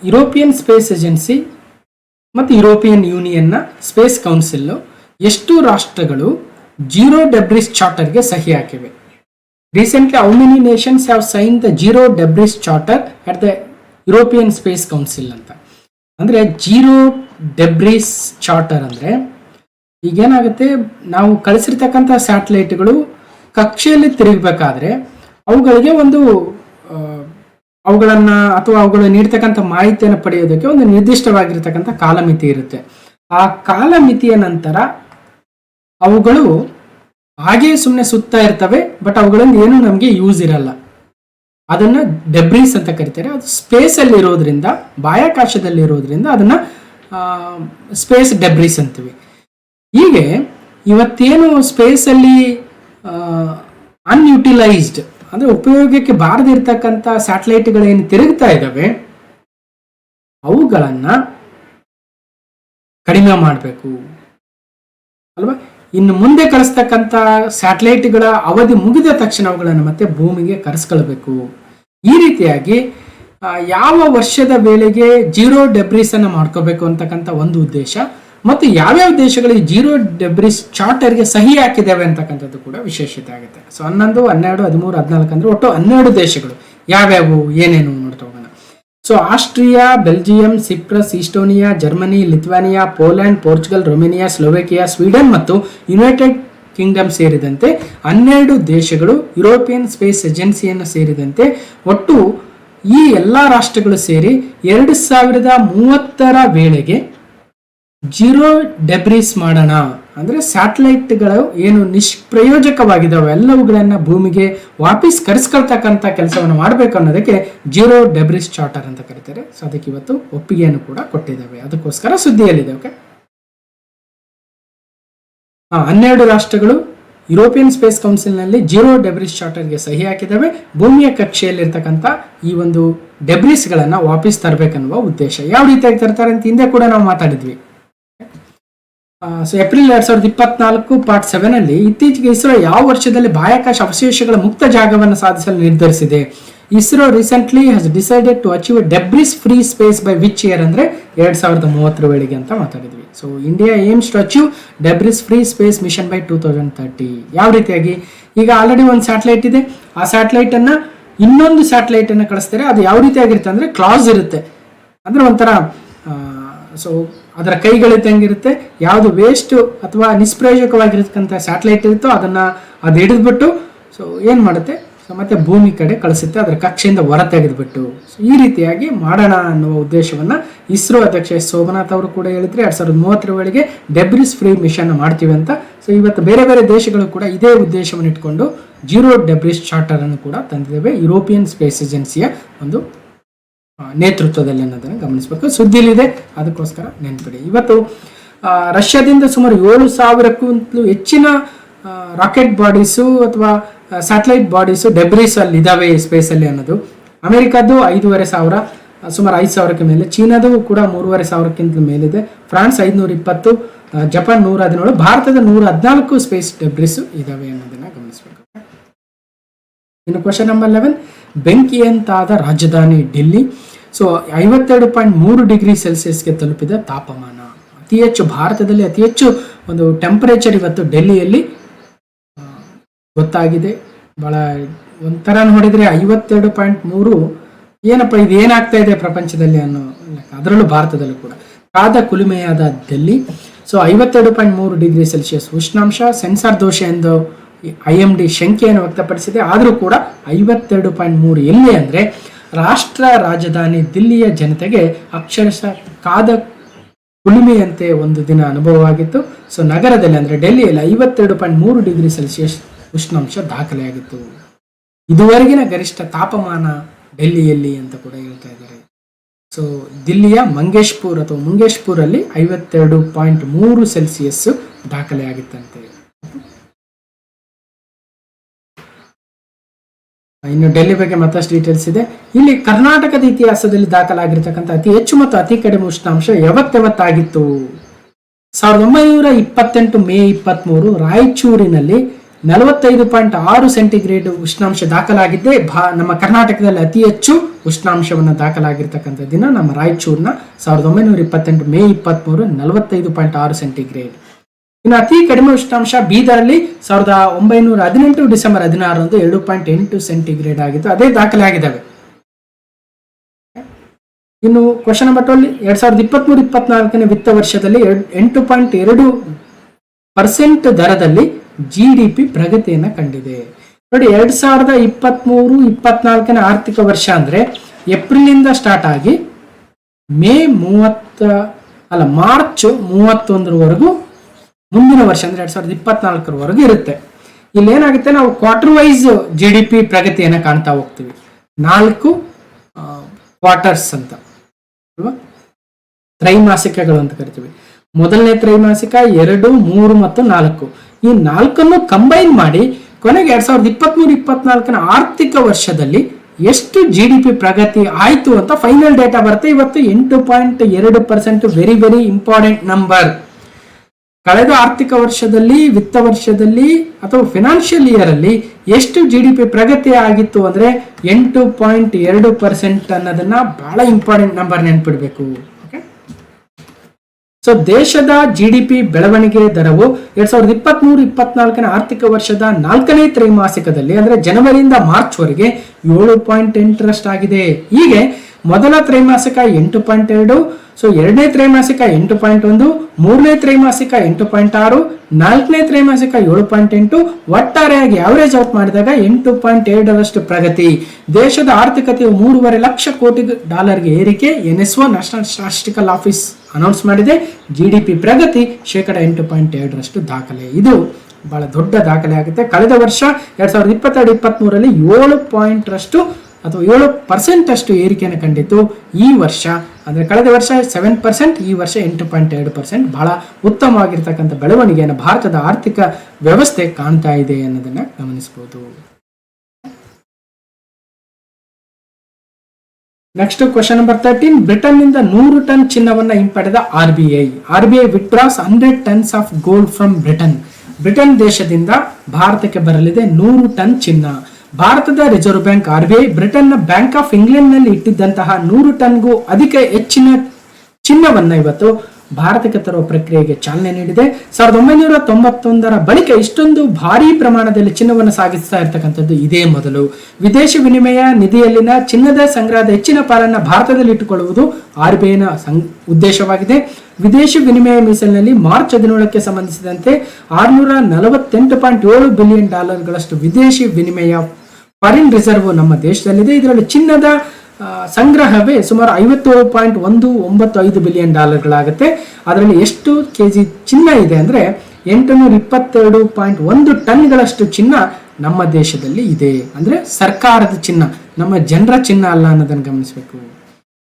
ಯುರೋಪಿಯನ್ ಸ್ಪೇಸ್ ಏಜೆನ್ಸಿ ಮತ್ತು ಯುರೋಪಿಯನ್ ಯೂನಿಯನ್ನ ಸ್ಪೇಸ್ ಕೌನ್ಸಿಲ್ ಎಷ್ಟು ರಾಷ್ಟ್ರಗಳು ಜೀರೋ ಡೆಬ್ರಿಸ್ ಚಾರ್ಟರ್ಗೆ ಸಹಿ ಹಾಕಿವೆ? Recently how many nations have sign the zero debris charter at the European space council ಅಂತ. ಅಂದರೆ ಜೀರೋ ಡೆಬ್ರಿಸ್ ಚಾರ್ಟರ್ ಅಂದರೆ ಈಗೇನಾಗುತ್ತೆ, ನಾವು ಕಳಿಸಿರ್ತಕ್ಕಂಥ ಸ್ಯಾಟಲೈಟ್ಗಳು ಕಕ್ಷೆಯಲ್ಲಿ ತಿರುಗಬೇಕಾದ್ರೆ ಅವುಗಳಿಗೆ ಒಂದು ಅವುಗಳನ್ನು ಅಥವಾ ಅವುಗಳು ನೀಡ್ತಕ್ಕಂಥ ಮಾಹಿತಿಯನ್ನು ಪಡೆಯೋದಕ್ಕೆ ಒಂದು ನಿರ್ದಿಷ್ಟವಾಗಿರ್ತಕ್ಕಂಥ ಕಾಲಮಿತಿ ಇರುತ್ತೆ. ಆ ಕಾಲಮಿತಿಯ ನಂತರ ಅವುಗಳು ಹಾಗೆ ಸುಮ್ಮನೆ ಸುತ್ತಾ ಇರ್ತವೆ, ಬಟ್ ಅವುಗಳಲ್ಲಿ ಏನು ನಮಗೆ ಯೂಸ್ ಇರಲ್ಲ. ಅದನ್ನ ಡೆಬ್ರೀಸ್ ಅಂತ ಕರಿತಾರೆ. ಅದು ಸ್ಪೇಸ್ ಅಲ್ಲಿ ಇರೋದ್ರಿಂದ, ಬಾಹ್ಯಾಕಾಶದಲ್ಲಿ ಇರೋದ್ರಿಂದ ಅದನ್ನ ಸ್ಪೇಸ್ ಡೆಬ್ರೀಸ್ ಅಂತೀವಿ. ಹೀಗೆ ಇವತ್ತೇನು ಸ್ಪೇಸ್ ಅಲ್ಲಿ ಅನ್ಯುಟಿಲೈಸ್ಡ್ ಅಂದ್ರೆ ಉಪಯೋಗಕ್ಕೆ ಬಾರದಿರ್ತಕ್ಕಂಥ ಸ್ಯಾಟಲೈಟ್ಗಳೇನು ತಿರುಗ್ತಾ ಇದ್ದಾವೆ ಅವುಗಳನ್ನ ಕಡಿಮೆ ಮಾಡಬೇಕು ಅಲ್ವಾ. ಇನ್ನು ಮುಂದೆ ಕಳಿಸ್ತಕ್ಕಂಥ ಸ್ಯಾಟಲೈಟ್ಗಳ ಅವಧಿ ಮುಗಿದ ತಕ್ಷಣ ಅವುಗಳನ್ನು ಮತ್ತೆ ಭೂಮಿಗೆ ಕರೆಸ್ಕೊಳ್ಬೇಕು. ಈ ರೀತಿಯಾಗಿ ಯಾವ ವರ್ಷದ ವೇಳೆಗೆ ಜೀರೋ ಡೆಬ್ರಿಸ್ ಅನ್ನು ಮಾಡ್ಕೋಬೇಕು ಅಂತಕ್ಕಂಥ ಒಂದು ಉದ್ದೇಶ, ಮತ್ತು ಯಾವ್ಯಾವ ದೇಶಗಳು ಈ ಜೀರೋ ಡೆಬ್ರಿಸ್ ಚಾರ್ಟರ್ಗೆ ಸಹಿ ಹಾಕಿದ್ದೇವೆ ಅಂತಕ್ಕಂಥದ್ದು ಕೂಡ ವಿಶೇಷತೆ ಆಗುತ್ತೆ. ಸೊ 11, 12, 13, 14 ಅಂದ್ರೆ ಒಟ್ಟು 12 ದೇಶಗಳು ಯಾವ್ಯಾವು ಏನೇನು ನೋಡ್ತಾ ಹೋಗೋಣ. So Austria, Belgium, Cyprus, Estonia, Germany, Lithuania, Poland, Portugal, Romania, Slovakia, Sweden ಮತ್ತು ಯುನೈಟೆಡ್ ಕಿಂಗ್ಡಮ್ ಸೇರಿದಂತೆ 12 ದೇಶಗಳು ಯುರೋಪಿಯನ್ ಸ್ಪೇಸ್ ಏಜೆನ್ಸಿಯನ್ನು ಸೇರಿದಂತೆ ಒಟ್ಟು ಈ ಎಲ್ಲ ರಾಷ್ಟ್ರಗಳು ಸೇರಿ 2030ರ ವೇಳೆಗೆ ಜೀರೋ ಡೆಬ್ರಿಸ್ ಮಾಡೋಣ. ಅಂದ್ರೆ ಸ್ಯಾಟಲೈಟ್ಗಳು ಏನು ನಿಷ್ಪ್ರಯೋಜಕವಾಗಿದ್ದಾವೆ ಎಲ್ಲವುಗಳನ್ನ ಭೂಮಿಗೆ ವಾಪಸ್ ಕರೆಸ್ಕೊಳ್ತಕ್ಕಂಥ ಕೆಲಸವನ್ನು ಮಾಡಬೇಕು ಅನ್ನೋದಕ್ಕೆ ಜೀರೋ ಡೆಬ್ರಿಸ್ ಚಾರ್ಟರ್ ಅಂತ ಕರೀತಾರೆ. ಸೊ ಅದಕ್ಕೆ ಇವತ್ತು ಒಪ್ಪಿಗೆಯನ್ನು ಕೂಡ ಕೊಟ್ಟಿದ್ದಾವೆ, ಅದಕ್ಕೋಸ್ಕರ ಸುದ್ದಿಯಲ್ಲಿದೆ. ಓಕೆ, 12 ರಾಷ್ಟ್ರಗಳು ಯುರೋಪಿಯನ್ ಸ್ಪೇಸ್ ಕೌನ್ಸಿಲ್ನಲ್ಲಿ ಜೀರೋ ಡೆಬ್ರಿಸ್ ಚಾರ್ಟರ್ಗೆ ಸಹಿ ಹಾಕಿದ್ದಾವೆ. ಭೂಮಿಯ ಕಕ್ಷೆಯಲ್ಲಿರ್ತಕ್ಕಂಥ ಈ ಒಂದು ಡೆಬ್ರಿಸ್ಗಳನ್ನು ವಾಪಸ್ ತರಬೇಕನ್ನುವ ಉದ್ದೇಶ. ಯಾವ ರೀತಿಯಾಗಿ ತರ್ತಾರೆ ಅಂತ ಹಿಂದೆ ಕೂಡ ನಾವು ಮಾತಾಡಿದ್ವಿ. ಸೊ ಏಪ್ರಿಲ್ 2024 ಪಾರ್ಟ್ 7 ಅಲ್ಲಿ ಇತ್ತೀಚೆಗೆ ಇಸ್ರೋ ಯಾವ ವರ್ಷದಲ್ಲಿ ಬಾಹ್ಯಾಕಾಶ ಅವಶೇಷಗಳ ಮುಕ್ತ ಜಾಗವನ್ನು ಸಾಧಿಸಲು ನಿರ್ಧರಿಸಿದೆ? ISRO recently has decided to achieve debris free space by which year ಅಂದ್ರೆ 2030 ವೇಳೆಗೆ ಅಂತ ಮಾತಾಡಿದ್ವಿ. So India aims to achieve debris free space mission by 2030. ಯಾವ ರೀತಿಯಾಗಿ, ಈಗ ಆಲ್ರೆಡಿ ಒಂದು ಸ್ಯಾಟಲೈಟ್ ಇದೆ, ಆ ಸ್ಯಾಟಲೈಟ್ ಅನ್ನ ಇನ್ನೊಂದು ಸ್ಯಾಟಲೈಟ್ ಅನ್ನ ಕಳಿಸ್ತಾರೆ. ಅದು ಯಾವ ರೀತಿಯಾಗಿರುತ್ತೆ ಅಂದ್ರೆ ಕ್ಲಾಸ್ ಇರುತ್ತೆ, ಅಂದ್ರೆ ಒಂಥರ ಸೊ ಅದರ ಕೈಗಳಿದ್ದಂಗಿರುತ್ತೆ. ಯಾವುದು ವೇಸ್ಟ್ ಅಥವಾ ನಿಷ್ಪ್ರಯೋಜಕವಾಗಿರ್ತಕ್ಕಂಥ ಸ್ಯಾಟಲೈಟ್ ಇರುತ್ತೋ ಅದು ಹಿಡಿದ್ಬಿಟ್ಟು ಸೊ ಏನು ಮಾಡುತ್ತೆ, ಸೊ ಮತ್ತೆ ಭೂಮಿ ಕಡೆ ಕಳಿಸುತ್ತೆ, ಅದರ ಕಕ್ಷೆಯಿಂದ ಹೊರ ತೆಗೆದುಬಿಟ್ಟು. ಸೊ ಈ ರೀತಿಯಾಗಿ ಮಾಡೋಣ ಅನ್ನುವ ಉದ್ದೇಶವನ್ನು ಇಸ್ರೋ ಅಧ್ಯಕ್ಷ ಎಸ್ ಸೋಮನಾಥ್ ಅವರು ಕೂಡ ಹೇಳಿದ್ರೆ 2030 ವೇಳೆಗೆ ಡೆಬ್ರಿಸ್ ಫ್ರೀ ಮಿಷನ್ ಮಾಡ್ತೀವಿ ಅಂತ. ಸೊ ಇವತ್ತು ಬೇರೆ ಬೇರೆ ದೇಶಗಳು ಕೂಡ ಇದೇ ಉದ್ದೇಶವನ್ನು ಇಟ್ಕೊಂಡು ಜೀರೋ ಡೆಬ್ರಿಸ್ ಚಾರ್ಟರ್ ಅನ್ನು ಕೂಡ ತಂದಿದ್ದೇವೆ ಯುರೋಪಿಯನ್ ಸ್ಪೇಸ್ ಏಜೆನ್ಸಿಯ ಒಂದು ನೇತೃತ್ವದಲ್ಲಿ ಅನ್ನೋದನ್ನು ಗಮನಿಸಬೇಕು. ಸುದ್ದಿಲಿದೆ, ಅದಕ್ಕೋಸ್ಕರ ನೆನಪಿಡಿ. ಇವತ್ತು ರಷ್ಯಾದಿಂದ ಸುಮಾರು 7,000ಕ್ಕೂ ಹೆಚ್ಚಿನ ರಾಕೆಟ್ ಬಾಡೀಸು ಅಥವಾ ಸ್ಯಾಟಲೈಟ್ ಬಾಡೀಸು ಡೆಬ್ರಿಸ್ ಅಲ್ಲಿ ಇದಾವೆ ಸ್ಪೇಸ್ ಅಲ್ಲಿ ಅನ್ನೋದು. ಅಮೆರಿಕದ್ದು 5,500, ಸುಮಾರು 5,000ಕ್ಕೆ ಮೇಲೆ. ಚೀನಾದು ಕೂಡ 3,500ಕ್ಕಿಂತ ಮೇಲಿದೆ. ಫ್ರಾನ್ಸ್ 520, ಜಪಾನ್ 117, ಭಾರತದ 114 ಸ್ಪೇಸ್ ಡೆಬ್ರಿಸ್ ಇದಾವೆ ಅನ್ನೋದನ್ನ ಗಮನಿಸಬೇಕು. ಇನ್ನು ಕ್ವಶನ್ ನಂಬರ್ 11, ಬೆಂಕಿಯಂತಾದ ರಾಜಧಾನಿ ಡೆಲ್ಲಿ. ಸೊ 52.3 ಡಿಗ್ರಿ ಸೆಲ್ಸಿಯಸ್ಗೆ ತಲುಪಿದ ತಾಪಮಾನ. ಅತಿ ಹೆಚ್ಚು ಭಾರತದಲ್ಲಿ ಅತಿ ಹೆಚ್ಚು ಒಂದು ಟೆಂಪರೇಚರ್ ಇವತ್ತು ಡೆಲ್ಲಿಯಲ್ಲಿ ಗೊತ್ತಾಗಿದೆ. ಬಹಳ ಒಂಥರ ನೋಡಿದ್ರೆ 52.3 ಏನಪ್ಪ ಇದು ಏನಾಗ್ತಾ ಇದೆ ಪ್ರಪಂಚದಲ್ಲಿ ಅನ್ನೋ, ಅದರಲ್ಲೂ ಭಾರತದಲ್ಲೂ ಕೂಡ ಕಾದ ಕುಲುಮೆಯಾದ ಡೆಲ್ಲಿ. ಸೊ 52.3 ಡಿಗ್ರಿ ಸೆಲ್ಸಿಯಸ್ ಉಷ್ಣಾಂಶ. ಸೆನ್ಸಾರ್ ದೋಷ ಎಂದು IMD ಶಂಕೆಯನ್ನು ವ್ಯಕ್ತಪಡಿಸಿದೆ. ಆದರೂ ಕೂಡ 52.3 ಎಲ್ಲಿ ಅಂದರೆ ರಾಷ್ಟ್ರ ರಾಜಧಾನಿ ದಿಲ್ಲಿಯ ಜನತೆಗೆ ಅಕ್ಷರಶಃ ಕಾದ ಕುಲುಮೆಯಂತೆ ಒಂದು ದಿನ ಅನುಭವವಾಗಿತ್ತು. ಸೊ ನಗರದಲ್ಲಿ ಅಂದರೆ ಡೆಲ್ಲಿಯಲ್ಲಿ 52.3 ಡಿಗ್ರಿ ಸೆಲ್ಸಿಯಸ್ ಉಷ್ಣಾಂಶ ದಾಖಲೆಯಾಗಿತ್ತು. ಇದುವರೆಗಿನ ಗರಿಷ್ಠ ತಾಪಮಾನ ಡೆಲ್ಲಿಯಲ್ಲಿ ಅಂತ ಕೂಡ ಹೇಳ್ತಾ ಇದ್ದಾರೆ. ಸೊ ದಿಲ್ಲಿಯ ಮಂಗೇಶ್ಪುರ್ ಅಥವಾ ಮುಂಗೇಶ್ಪುರಲ್ಲಿ 52.3 ಸೆಲ್ಸಿಯಸ್ ದಾಖಲೆ ಆಗಿತ್ತಂತೆ. ಇನ್ನು ಡೆಲ್ಲಿ ಬಗ್ಗೆ ಮತ್ತಷ್ಟು ಡೀಟೇಲ್ಸ್ ಇದೆ. ಇಲ್ಲಿ ಕರ್ನಾಟಕದ ಇತಿಹಾಸದಲ್ಲಿ ದಾಖಲಾಗಿರ್ತಕ್ಕಂಥ ಅತಿ ಹೆಚ್ಚು ಮತ್ತು ಅತಿ ಕಡಿಮೆ ಉಷ್ಣಾಂಶ ಯಾವತ್ತಾಗಿತ್ತು? 1928 ಮೇ 23 ರಾಯಚೂರಿನಲ್ಲಿ 45.6 ಸೆಂಟಿಗ್ರೇಡ್ ಉಷ್ಣಾಂಶ ದಾಖಲಾಗಿದ್ದೆ. ನಮ್ಮ ಕರ್ನಾಟಕದಲ್ಲಿ ಅತಿ ಹೆಚ್ಚು ಉಷ್ಣಾಂಶವನ್ನು ದಾಖಲಾಗಿರ್ತಕ್ಕಂಥ ದಿನ ನಮ್ಮ ರಾಯಚೂರಿನ 1928 ಮೇ 23 45.6 ಸೆಂಟಿಗ್ರೇಡ್. ಇನ್ನು ಅತಿ ಕಡಿಮೆ ಉಷ್ಣಾಂಶ ಬೀದರಲ್ಲಿ 1918 ಡಿಸೆಂಬರ್ 16 2.8 ಸೆಂಟಿಗ್ರೇಡ್ ಆಗಿತ್ತು. ಅದೇ ದಾಖಲೆ ಆಗಿದ್ದಾವೆ. ಇನ್ನು ಕ್ವಶನ್ ನಂಬರ್ 12, 2023-24 ವಿತ್ತ ವರ್ಷದಲ್ಲಿ 8.2% ದರದಲ್ಲಿ GDP ಪ್ರಗತಿಯನ್ನು ಕಂಡಿದೆ. ನೋಡಿ, 2023-24 ಆರ್ಥಿಕ ವರ್ಷ ಅಂದ್ರೆ ಏಪ್ರಿಲ್ ಇಂದ ಸ್ಟಾರ್ಟ್ ಆಗಿ ಮಾರ್ಚ್ 31 ಮುಂದಿನ ವರ್ಷ ಅಂದ್ರೆ 2024 ಇರುತ್ತೆ. ಇಲ್ಲಿ ಏನಾಗುತ್ತೆ, ನಾವು ಕ್ವಾರ್ಟರ್ ವೈಸ್ GDP ಪ್ರಗತಿಯನ್ನು ಕಾಣ್ತಾ ಹೋಗ್ತೀವಿ. 4 ಕ್ವಾರ್ಟರ್ಸ್ ಅಂತ ಅಲ್ವಾ, ತ್ರೈಮಾಸಿಕಗಳು ಅಂತ ಕರಿತೀವಿ. ಮೊದಲನೇ ತ್ರೈಮಾಸಿಕ 2, 3 ಮತ್ತು 4. ಈ 4 ಕಂಬೈನ್ ಮಾಡಿ ಕೊನೆಗೆ 2023-24 ಆರ್ಥಿಕ ವರ್ಷದಲ್ಲಿ ಎಷ್ಟು GDP ಪ್ರಗತಿ ಆಯ್ತು ಅಂತ ಫೈನಲ್ ಡೇಟಾ ಬರುತ್ತೆ. ಇವತ್ತು 8.2%, ವೆರಿ ವೆರಿ ಇಂಪಾರ್ಟೆಂಟ್ ನಂಬರ್. ಕಳೆದ ಆರ್ಥಿಕ ವರ್ಷದಲ್ಲಿ, ವಿತ್ತ ವರ್ಷದಲ್ಲಿ ಅಥವಾ ಫಿನಾನ್ಷಿಯಲ್ ಇಯರ್ ಅಲ್ಲಿ ಎಷ್ಟು GDP ಪ್ರಗತಿ ಆಗಿತ್ತು ಅಂದ್ರೆ 8.2% ಅನ್ನೋದನ್ನ ಬಹಳ ಇಂಪಾರ್ಟೆಂಟ್ ನಂಬರ್ ನೆನ್ಪಿಡ್ಬೇಕು. ಸೊ ದೇಶದ GDP ಬೆಳವಣಿಗೆ ದರವು 2023-24 ಆರ್ಥಿಕ ವರ್ಷದ 4ನೇ ತ್ರೈಮಾಸಿಕದಲ್ಲಿ ಅಂದ್ರೆ ಜನವರಿಯಿಂದ ಮಾರ್ಚ್ ವರೆಗೆ 7.8 ಆಗಿದೆ. ಹೀಗೆ ಮೊದಲ ತ್ರೈಮಾಸಿಕ 8.2, ಸೊ ಎರಡನೇ ತ್ರೈಮಾಸಿಕ 8.1, ಮೂರನೇ ತ್ರೈಮಾಸಿಕ 8.6, ನಾಲ್ಕನೇ ತ್ರೈಮಾಸಿಕ 7.8, ಒಟ್ಟಾರೆಯಾಗಿ ಆವರೇಜ್ ಔಟ್ ಮಾಡಿದಾಗ 8.7 ಪ್ರಗತಿ. ದೇಶದ ಆರ್ಥಿಕತೆಯು $3.5 ಲಕ್ಷ ಕೋಟಿ ಏರಿಕೆ NSO national statistical office announce ಮಾಡಿದೆ. GDP ಪ್ರಗತಿ 8.7% ದಾಖಲೆ. ಇದು ಬಹಳ ದೊಡ್ಡ ದಾಖಲೆ ಆಗುತ್ತೆ. ಕಳೆದ ವರ್ಷ 2022-23 7% ಅಥವಾ 7% ಅಷ್ಟು ಏರಿಕೆಯನ್ನು ಕಂಡಿತ್ತು. ಈ ವರ್ಷ ಅಂದ್ರೆ ಕಳೆದ ವರ್ಷ 7%, ಈ ವರ್ಷ 8.2%. ಬಹಳ ಉತ್ತಮವಾಗಿರ್ತಕ್ಕಂಥ ಬೆಳವಣಿಗೆಯನ್ನು ಭಾರತದ ಆರ್ಥಿಕ ವ್ಯವಸ್ಥೆ ಕಾಣ್ತಾ ಇದೆ ಅನ್ನೋದನ್ನ ಗಮನಿಸಬಹುದು. ನೆಕ್ಸ್ಟ್ ಕ್ವಶನ್ ನಂಬರ್ 13, ಬ್ರಿಟನ್ ನಿಂದ 100 ಟನ್ ಚಿನ್ನವನ್ನ ಹಿಂಪಡೆದ RBI ವಿತ್ಡ್ರಾಸ್ 100 tons of gold from Britain. Britain ದೇಶದಿಂದ ಭಾರತಕ್ಕೆ ಬರಲಿದೆ 100 ಟನ್ ಚಿನ್ನ. ಭಾರತದ ರಿಸರ್ವ್ ಬ್ಯಾಂಕ್ RBI ಬ್ರಿಟನ್ನ ಬ್ಯಾಂಕ್ ಆಫ್ ಇಂಗ್ಲೆಂಡ್ ನಲ್ಲಿ ಇಟ್ಟಿದ್ದಂತಹ 100 ಟನ್ಗೂ ಹೆಚ್ಚಿನ ಚಿನ್ನವನ್ನ ಇವತ್ತು ಭಾರತಕ್ಕೆ ತರುವ ಪ್ರಕ್ರಿಯೆಗೆ ಚಾಲನೆ ನೀಡಿದೆ. 1991 ಬಳಿಕ ಇಷ್ಟೊಂದು ಭಾರಿ ಪ್ರಮಾಣದಲ್ಲಿ ಚಿನ್ನವನ್ನು ಸಾಗಿಸ್ತಾ ಇರ್ತಕ್ಕಂಥದ್ದು ಇದೇ ಮೊದಲು. ವಿದೇಶಿ ವಿನಿಮಯ ನಿಧಿಯಲ್ಲಿನ ಚಿನ್ನದ ಸಂಗ್ರಹದ ಹೆಚ್ಚಿನ ಪಾಲನ್ನ ಭಾರತದಲ್ಲಿ ಇಟ್ಟುಕೊಳ್ಳುವುದು RBIನ ಉದ್ದೇಶವಾಗಿದೆ. ವಿದೇಶಿ ವಿನಿಮಯ ಮೀಸಲಿನಲ್ಲಿ ಮಾರ್ಚ್ 17ಕ್ಕೆ ಸಂಬಂಧಿಸಿದಂತೆ $648.7 ಬಿಲಿಯನ್ ವಿದೇಶಿ ವಿನಿಮಯ ಫಾರಿನ್ ರಿಸರ್ವ್ ನಮ್ಮ ದೇಶದಲ್ಲಿದೆ. ಇದರಲ್ಲಿ ಚಿನ್ನದ ಸಂಗ್ರಹವೇ ಸುಮಾರು $57.195 ಬಿಲಿಯನ್ ಆಗುತ್ತೆ. ಅದರಲ್ಲಿ ಎಷ್ಟು ಕೆಜಿ ಚಿನ್ನ ಇದೆ ಅಂದ್ರೆ 822.1 ಟನ್ಗಳಷ್ಟು ಚಿನ್ನ ನಮ್ಮ ದೇಶದಲ್ಲಿ ಇದೆ. ಅಂದ್ರೆ ಸರ್ಕಾರದ ಚಿನ್ನ, ನಮ್ಮ ಜನರ ಚಿನ್ನ ಅಲ್ಲ ಅನ್ನೋದನ್ನು ಗಮನಿಸಬೇಕು.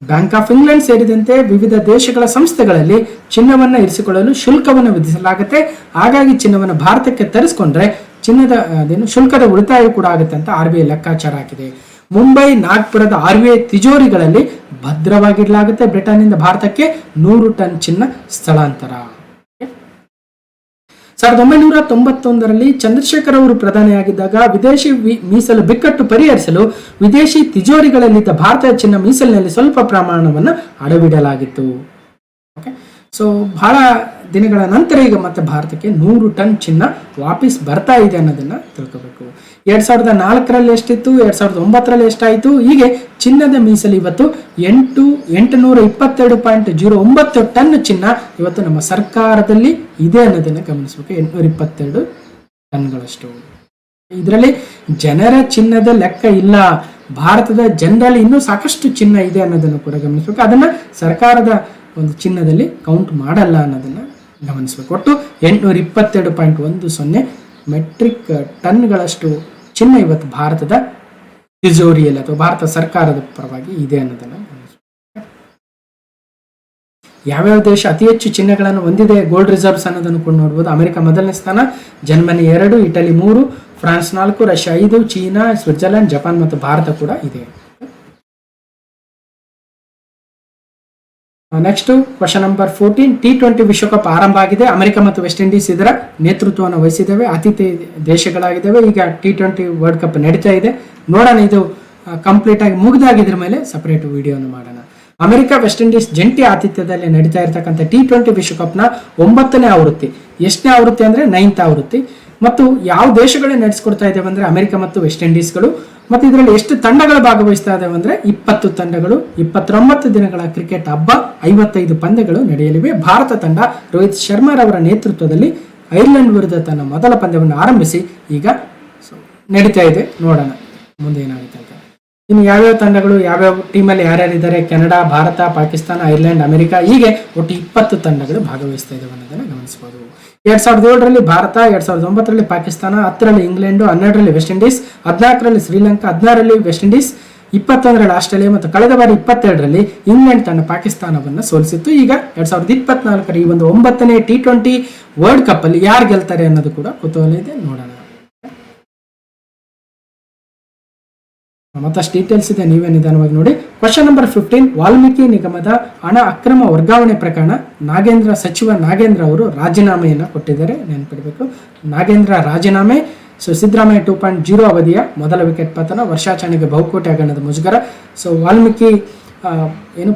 ಬ್ಯಾಂಕ್ ಆಫ್ ಇಂಗ್ಲೆಂಡ್ ಸೇರಿದಂತೆ ವಿವಿಧ ದೇಶಗಳ ಸಂಸ್ಥೆಗಳಲ್ಲಿ ಚಿನ್ನವನ್ನ ಇರಿಸಿಕೊಳ್ಳಲು ಶುಲ್ಕವನ್ನು ವಿಧಿಸಲಾಗುತ್ತೆ. ಹಾಗಾಗಿ ಚಿನ್ನವನ್ನು ಭಾರತಕ್ಕೆ ತರಿಸಿಕೊಂಡ್ರೆ ಚಿನ್ನದ ಶುಲ್ಕದ ಉಳಿತಾಯ ಕೂಡ ಆಗುತ್ತೆ ಅಂತ RBI ಲೆಕ್ಕಾಚಾರ ಹಾಕಿದೆ. ಮುಂಬೈ, ನಾಗ್ಪುರದ RBI ತಿಜೋರಿಗಳಲ್ಲಿ ಭದ್ರವಾಗಿಡಲಾಗುತ್ತೆ. ಬ್ರಿಟನ್ನಿಂದ ಭಾರತಕ್ಕೆ 100 ಟನ್ ಚಿನ್ನ ಸ್ಥಳಾಂತರ. 1991 ಚಂದ್ರಶೇಖರ್ ಅವರು ಪ್ರಧಾನಿಯಾಗಿದ್ದಾಗ ವಿದೇಶಿ ಮೀಸಲು ಬಿಕ್ಕಟ್ಟು ಪರಿಹರಿಸಲು ವಿದೇಶಿ ತಿಜೋರಿಗಳಲ್ಲಿದ್ದ ಭಾರತದ ಚಿನ್ನ ಮೀಸಲಿನಲ್ಲಿ ಸ್ವಲ್ಪ ಪ್ರಮಾಣವನ್ನು ಅಡವಿಡಲಾಗಿತ್ತು. ಸೊ ಬಹಳ ದಿನಗಳ ನಂತರ ಈಗ ಮತ್ತೆ ಭಾರತಕ್ಕೆ 100 ಟನ್ ಚಿನ್ನ ವಾಪಸ್ ಬರ್ತಾ ಇದೆ ಅನ್ನೋದನ್ನ ತಿಳ್ಕೋಬೇಕು. 2004 ಎಷ್ಟಿತ್ತು, 2009 ಎಷ್ಟಾಯಿತು, ಹೀಗೆ ಚಿನ್ನದ ಮೀಸಲು ಇವತ್ತು 822.09 ಟನ್ ಚಿನ್ನ ಇವತ್ತು ನಮ್ಮ ಸರ್ಕಾರದಲ್ಲಿ ಇದೆ ಅನ್ನೋದನ್ನ ಗಮನಿಸಬೇಕು. 822 ಟನ್ಗಳಷ್ಟು. ಇದರಲ್ಲಿ ಜನರ ಚಿನ್ನದ ಲೆಕ್ಕ ಇಲ್ಲ, ಭಾರತದ ಜನರಲ್ಲಿ ಇನ್ನೂ ಸಾಕಷ್ಟು ಚಿನ್ನ ಇದೆ ಅನ್ನೋದನ್ನು ಕೂಡ ಗಮನಿಸಬೇಕು. ಅದನ್ನ ಸರ್ಕಾರದ ಒಂದು ಚಿನ್ನದಲ್ಲಿ ಕೌಂಟ್ ಮಾಡಲ್ಲ ಅನ್ನೋದನ್ನ ಗಮನಿಸಬೇಕು. ಒಟ್ಟು 822.10 ಮೆಟ್ರಿಕ್ ಟನ್ಗಳಷ್ಟು ಚಿನ್ನ ಇವತ್ತು ಭಾರತದ ತಿಜೋರಿಯಲ್ಲಿ ಅಥವಾ ಭಾರತ ಸರ್ಕಾರದ ಪರವಾಗಿ ಇದೆ ಅನ್ನೋದನ್ನ ಗಮನಿಸಬೇಕು. ಯಾವ್ಯಾವ ದೇಶ ಅತಿ ಹೆಚ್ಚು ಚಿಹ್ನೆಗಳನ್ನು ಹೊಂದಿದೆ ಗೋಲ್ಡ್ ರಿಸರ್ವ್ಸ್ ಅನ್ನೋದನ್ನು ಕೂಡ ನೋಡ್ಬೋದು. ಅಮೆರಿಕ ಮೊದಲನೇ ಸ್ಥಾನ, Germany 2, Italy 3, France 4, Russia 5, China, Switzerland, Japan ಮತ್ತು ಭಾರತ ಕೂಡ ಇದೆ. Next question number 14. T20 ವಿಶ್ವಕಪ್ ಆರಂಭ ಆಗಿದೆ. ಅಮೆರಿಕ ಮತ್ತು ವೆಸ್ಟ್ ಇಂಡೀಸ್ ಇದರ ನೇತೃತ್ವವನ್ನು ವಹಿಸಿದ್ದೇವೆ, ಆತಿಥ್ಯ ದೇಶಗಳಾಗಿದ್ದಾವೆ. ಈಗ T20 ವರ್ಲ್ಡ್ ಕಪ್ ನಡೀತಾ ಇದೆ. ನೋಡೋಣ, ಇದು ಕಂಪ್ಲೀಟ್ ಆಗಿ ಮುಗಿದಾಗಿದ್ರ ಮೇಲೆ ಸಪರೇಟ್ ವಿಡಿಯೋನ ಮಾಡೋಣ. ಅಮೆರಿಕ ವೆಸ್ಟ್ ಇಂಡೀಸ್ ಜಂಟಿ ಆತಿಥ್ಯದಲ್ಲಿ ನಡೀತಾ ಇರತಕ್ಕಂಥ T20 ವಿಶ್ವಕಪ್ನ 9ನೇ ಆವೃತ್ತಿ. ಎಷ್ಟನೇ ಆವೃತ್ತಿ ಅಂದ್ರೆ 9th ಆವೃತ್ತಿ. ಮತ್ತು ಯಾವ ದೇಶಗಳೇ ನಡೆಸ್ಕೊಡ್ತಾ ಇದ್ದೇವೆ ಅಂದ್ರೆ ಅಮೆರಿಕ ಮತ್ತು ವೆಸ್ಟ್ ಇಂಡೀಸ್ಗಳು. ಮತ್ತು ಇದರಲ್ಲಿ ಎಷ್ಟು ತಂಡಗಳು ಭಾಗವಹಿಸ್ತಾ ಇದಾವೆ ಅಂದ್ರೆ 20 ತಂಡಗಳು. 29 ದಿನಗಳ ಕ್ರಿಕೆಟ್ ಹಬ್ಬ, 55 ಪಂದ್ಯಗಳು ನಡೆಯಲಿವೆ. ಭಾರತ ತಂಡ ರೋಹಿತ್ ಶರ್ಮಾರವರ ನೇತೃತ್ವದಲ್ಲಿ ಐರ್ಲೆಂಡ್ ವಿರುದ್ಧ ತನ್ನ ಮೊದಲ ಪಂದ್ಯವನ್ನು ಆರಂಭಿಸಿ ಈಗ ನಡೀತಾ ಇದೆ. ನೋಡೋಣ ಮುಂದೆ ಏನಾಗುತ್ತೆ ಅಂತ. ಇನ್ನು ಯಾವ್ಯಾವ ತಂಡಗಳು, ಯಾವ್ಯಾವ ಟೀಮಲ್ಲಿ ಯಾರ್ಯಾರಿದ್ದಾರೆ, Canada, Bharat, Pakistan, Ireland, America, ಹೀಗೆ ಒಟ್ಟು 20 ತಂಡಗಳು ಭಾಗವಹಿಸ್ತಾ ಇದ್ದಾವೆ ಅನ್ನೋದನ್ನು ಗಮನಿಸಬಹುದು. 2007ರಲ್ಲಿ ಭಾರತ, 2009ರಲ್ಲಿ ಪಾಕಿಸ್ತಾನ, 10ರಲ್ಲಿ ಇಂಗ್ಲೆಂಡ್, 12ರಲ್ಲಿ ವೆಸ್ಟ್ ಇಂಡೀಸ್, 14ರಲ್ಲಿ ಶ್ರೀಲಂಕಾ, 16ರಲ್ಲಿ ವೆಸ್ಟ್ ಇಂಡೀಸ್, 21ರಲ್ಲಿ ಆಸ್ಟ್ರೇಲಿಯಾ ಮತ್ತು ಕಳೆದ ಬಾರಿ 22ರಲ್ಲಿ ಇಂಗ್ಲೆಂಡ್ ತಂಡ ಪಾಕಿಸ್ತಾನವನ್ನು ಸೋಲಿಸಿತ್ತು. ಈಗ 2024ರ ಈ ಒಂದು 9ನೇ T20 ವರ್ಲ್ಡ್ ಕಪ್ ಅಲ್ಲಿ ಯಾರು ಗೆಲ್ತಾರೆ ಅನ್ನೋದು ಕೂಡ ಕುತೂಹಲ ಇದೆ. ನೋಡೋಣ, ಮತ್ತಷ್ಟು ಡೀಟೇಲ್ಸ್ ಇದೆ, ನೀವೇ ನಿಧಾನವಾಗಿ ನೋಡಿ. Question number 15. ವಾಲ್ಮೀಕಿ ನಿಗಮದ ಹಣ ಅಕ್ರಮ ವರ್ಗಾವಣೆ ಪ್ರಕರಣ ಸಚಿವ ನಾಗೇಂದ್ರ ಅವರು ರಾಜೀನಾಮೆಯನ್ನು ಕೊಟ್ಟಿದ್ದಾರೆ, ನೆನಪಿಡಬೇಕು. ನಾಗೇಂದ್ರ ರಾಜೀನಾಮೆ. ಸಿದ್ದರಾಮಯ್ಯ 2.0 ಅವಧಿಯ ಮೊದಲ ವಿಕೆಟ್ ಪತನ, ವರ್ಷಾಚರಣೆಗೆ ಬಹುಕೋಟಿ ಹಗರಣದ ಮುಜುಗರ. ವಾಲ್ಮೀಕಿ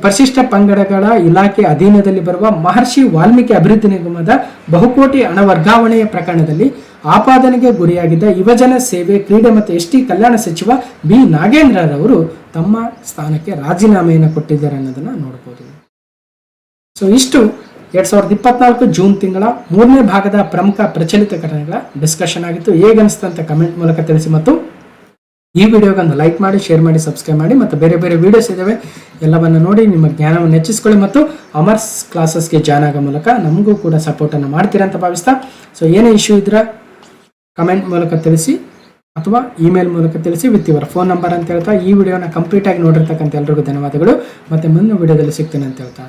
ಪರಿಶಿಷ್ಟ ಪಂಗಡಗಳ ಇಲಾಖೆ ಅಧೀನದಲ್ಲಿ ಬರುವ ಮಹರ್ಷಿ ವಾಲ್ಮೀಕಿ ಅಭಿವೃದ್ಧಿ ನಿಗಮದ ಬಹುಕೋಟಿ ಹಣ ವರ್ಗಾವಣೆಯ ಪ್ರಕರಣದಲ್ಲಿ ಆಪಾದನೆಗೆ ಗುರಿಯಾಗಿದ್ದ ಯುವಜನ ಸೇವೆ, ಕ್ರೀಡೆ ಮತ್ತು ಎಸ್ಟಿ ಕಲ್ಯಾಣ ಸಚಿವ ಬಿ ನಾಗೇಂದ್ರರವರು ತಮ್ಮ ಸ್ಥಾನಕ್ಕೆ ರಾಜೀನಾಮೆಯನ್ನು ಕೊಟ್ಟಿದ್ದಾರೆ ಅನ್ನೋದನ್ನ ನೋಡಬಹುದು. ಇಷ್ಟು 2024 ಜೂನ್ ತಿಂಗಳ 3ನೇ ಭಾಗದ ಪ್ರಮುಖ ಪ್ರಚಲಿತ ಘಟನೆಗಳ ಡಿಸ್ಕಷನ್ ಆಗಿತ್ತು. ಹೇಗನ್ನಿಸ್ತಂತ ಕಮೆಂಟ್ ಮೂಲಕ ತಿಳಿಸಿ ಮತ್ತು ಈ ವಿಡಿಯೋಗೊಂದು ಲೈಕ್ ಮಾಡಿ, ಶೇರ್ ಮಾಡಿ, ಸಬ್ಸ್ಕ್ರೈಬ್ ಮಾಡಿ. ಮತ್ತು ಬೇರೆ ಬೇರೆ ವಿಡಿಯೋಸ್ ಇದಾವೆ, ಎಲ್ಲವನ್ನು ನೋಡಿ ನಿಮ್ಮ ಜ್ಞಾನವನ್ನು ಹೆಚ್ಚಿಸ್ಕೊಳ್ಳಿ. ಮತ್ತು ಅಮರ್ಸ್ ಕ್ಲಾಸಸ್ಗೆ ಜಾಯ್ನ್ ಆಗೋ ಮೂಲಕ ನಮಗೂ ಕೂಡ ಸಪೋರ್ಟನ್ನು ಮಾಡ್ತೀರಾ ಅಂತ ಭಾವಿಸ್ತಾ, ಏನೇ ಇಶ್ಯೂ ಇದ್ರೆ ಕಮೆಂಟ್ ಮೂಲಕ ತಿಳಿಸಿ ಅಥವಾ ಇಮೇಲ್ ಮೂಲಕ ತಿಳಿಸಿ ವಿತ್ ಯುವರ್ ಫೋನ್ ನಂಬರ್ ಅಂತ ಹೇಳ್ತಾ ಈ ವಿಡಿಯೋನ ಕಂಪ್ಲೀಟ್ ಆಗಿ ನೋಡಿರ್ತಕ್ಕಂಥ ಎಲ್ರಿಗೂ ಧನ್ಯವಾದಗಳು. ಮತ್ತೆ ಮುಂದಿನ ವಿಡಿಯೋದಲ್ಲಿ ಸಿಗ್ತೇನೆ ಅಂತ ಹೇಳ್ತಾ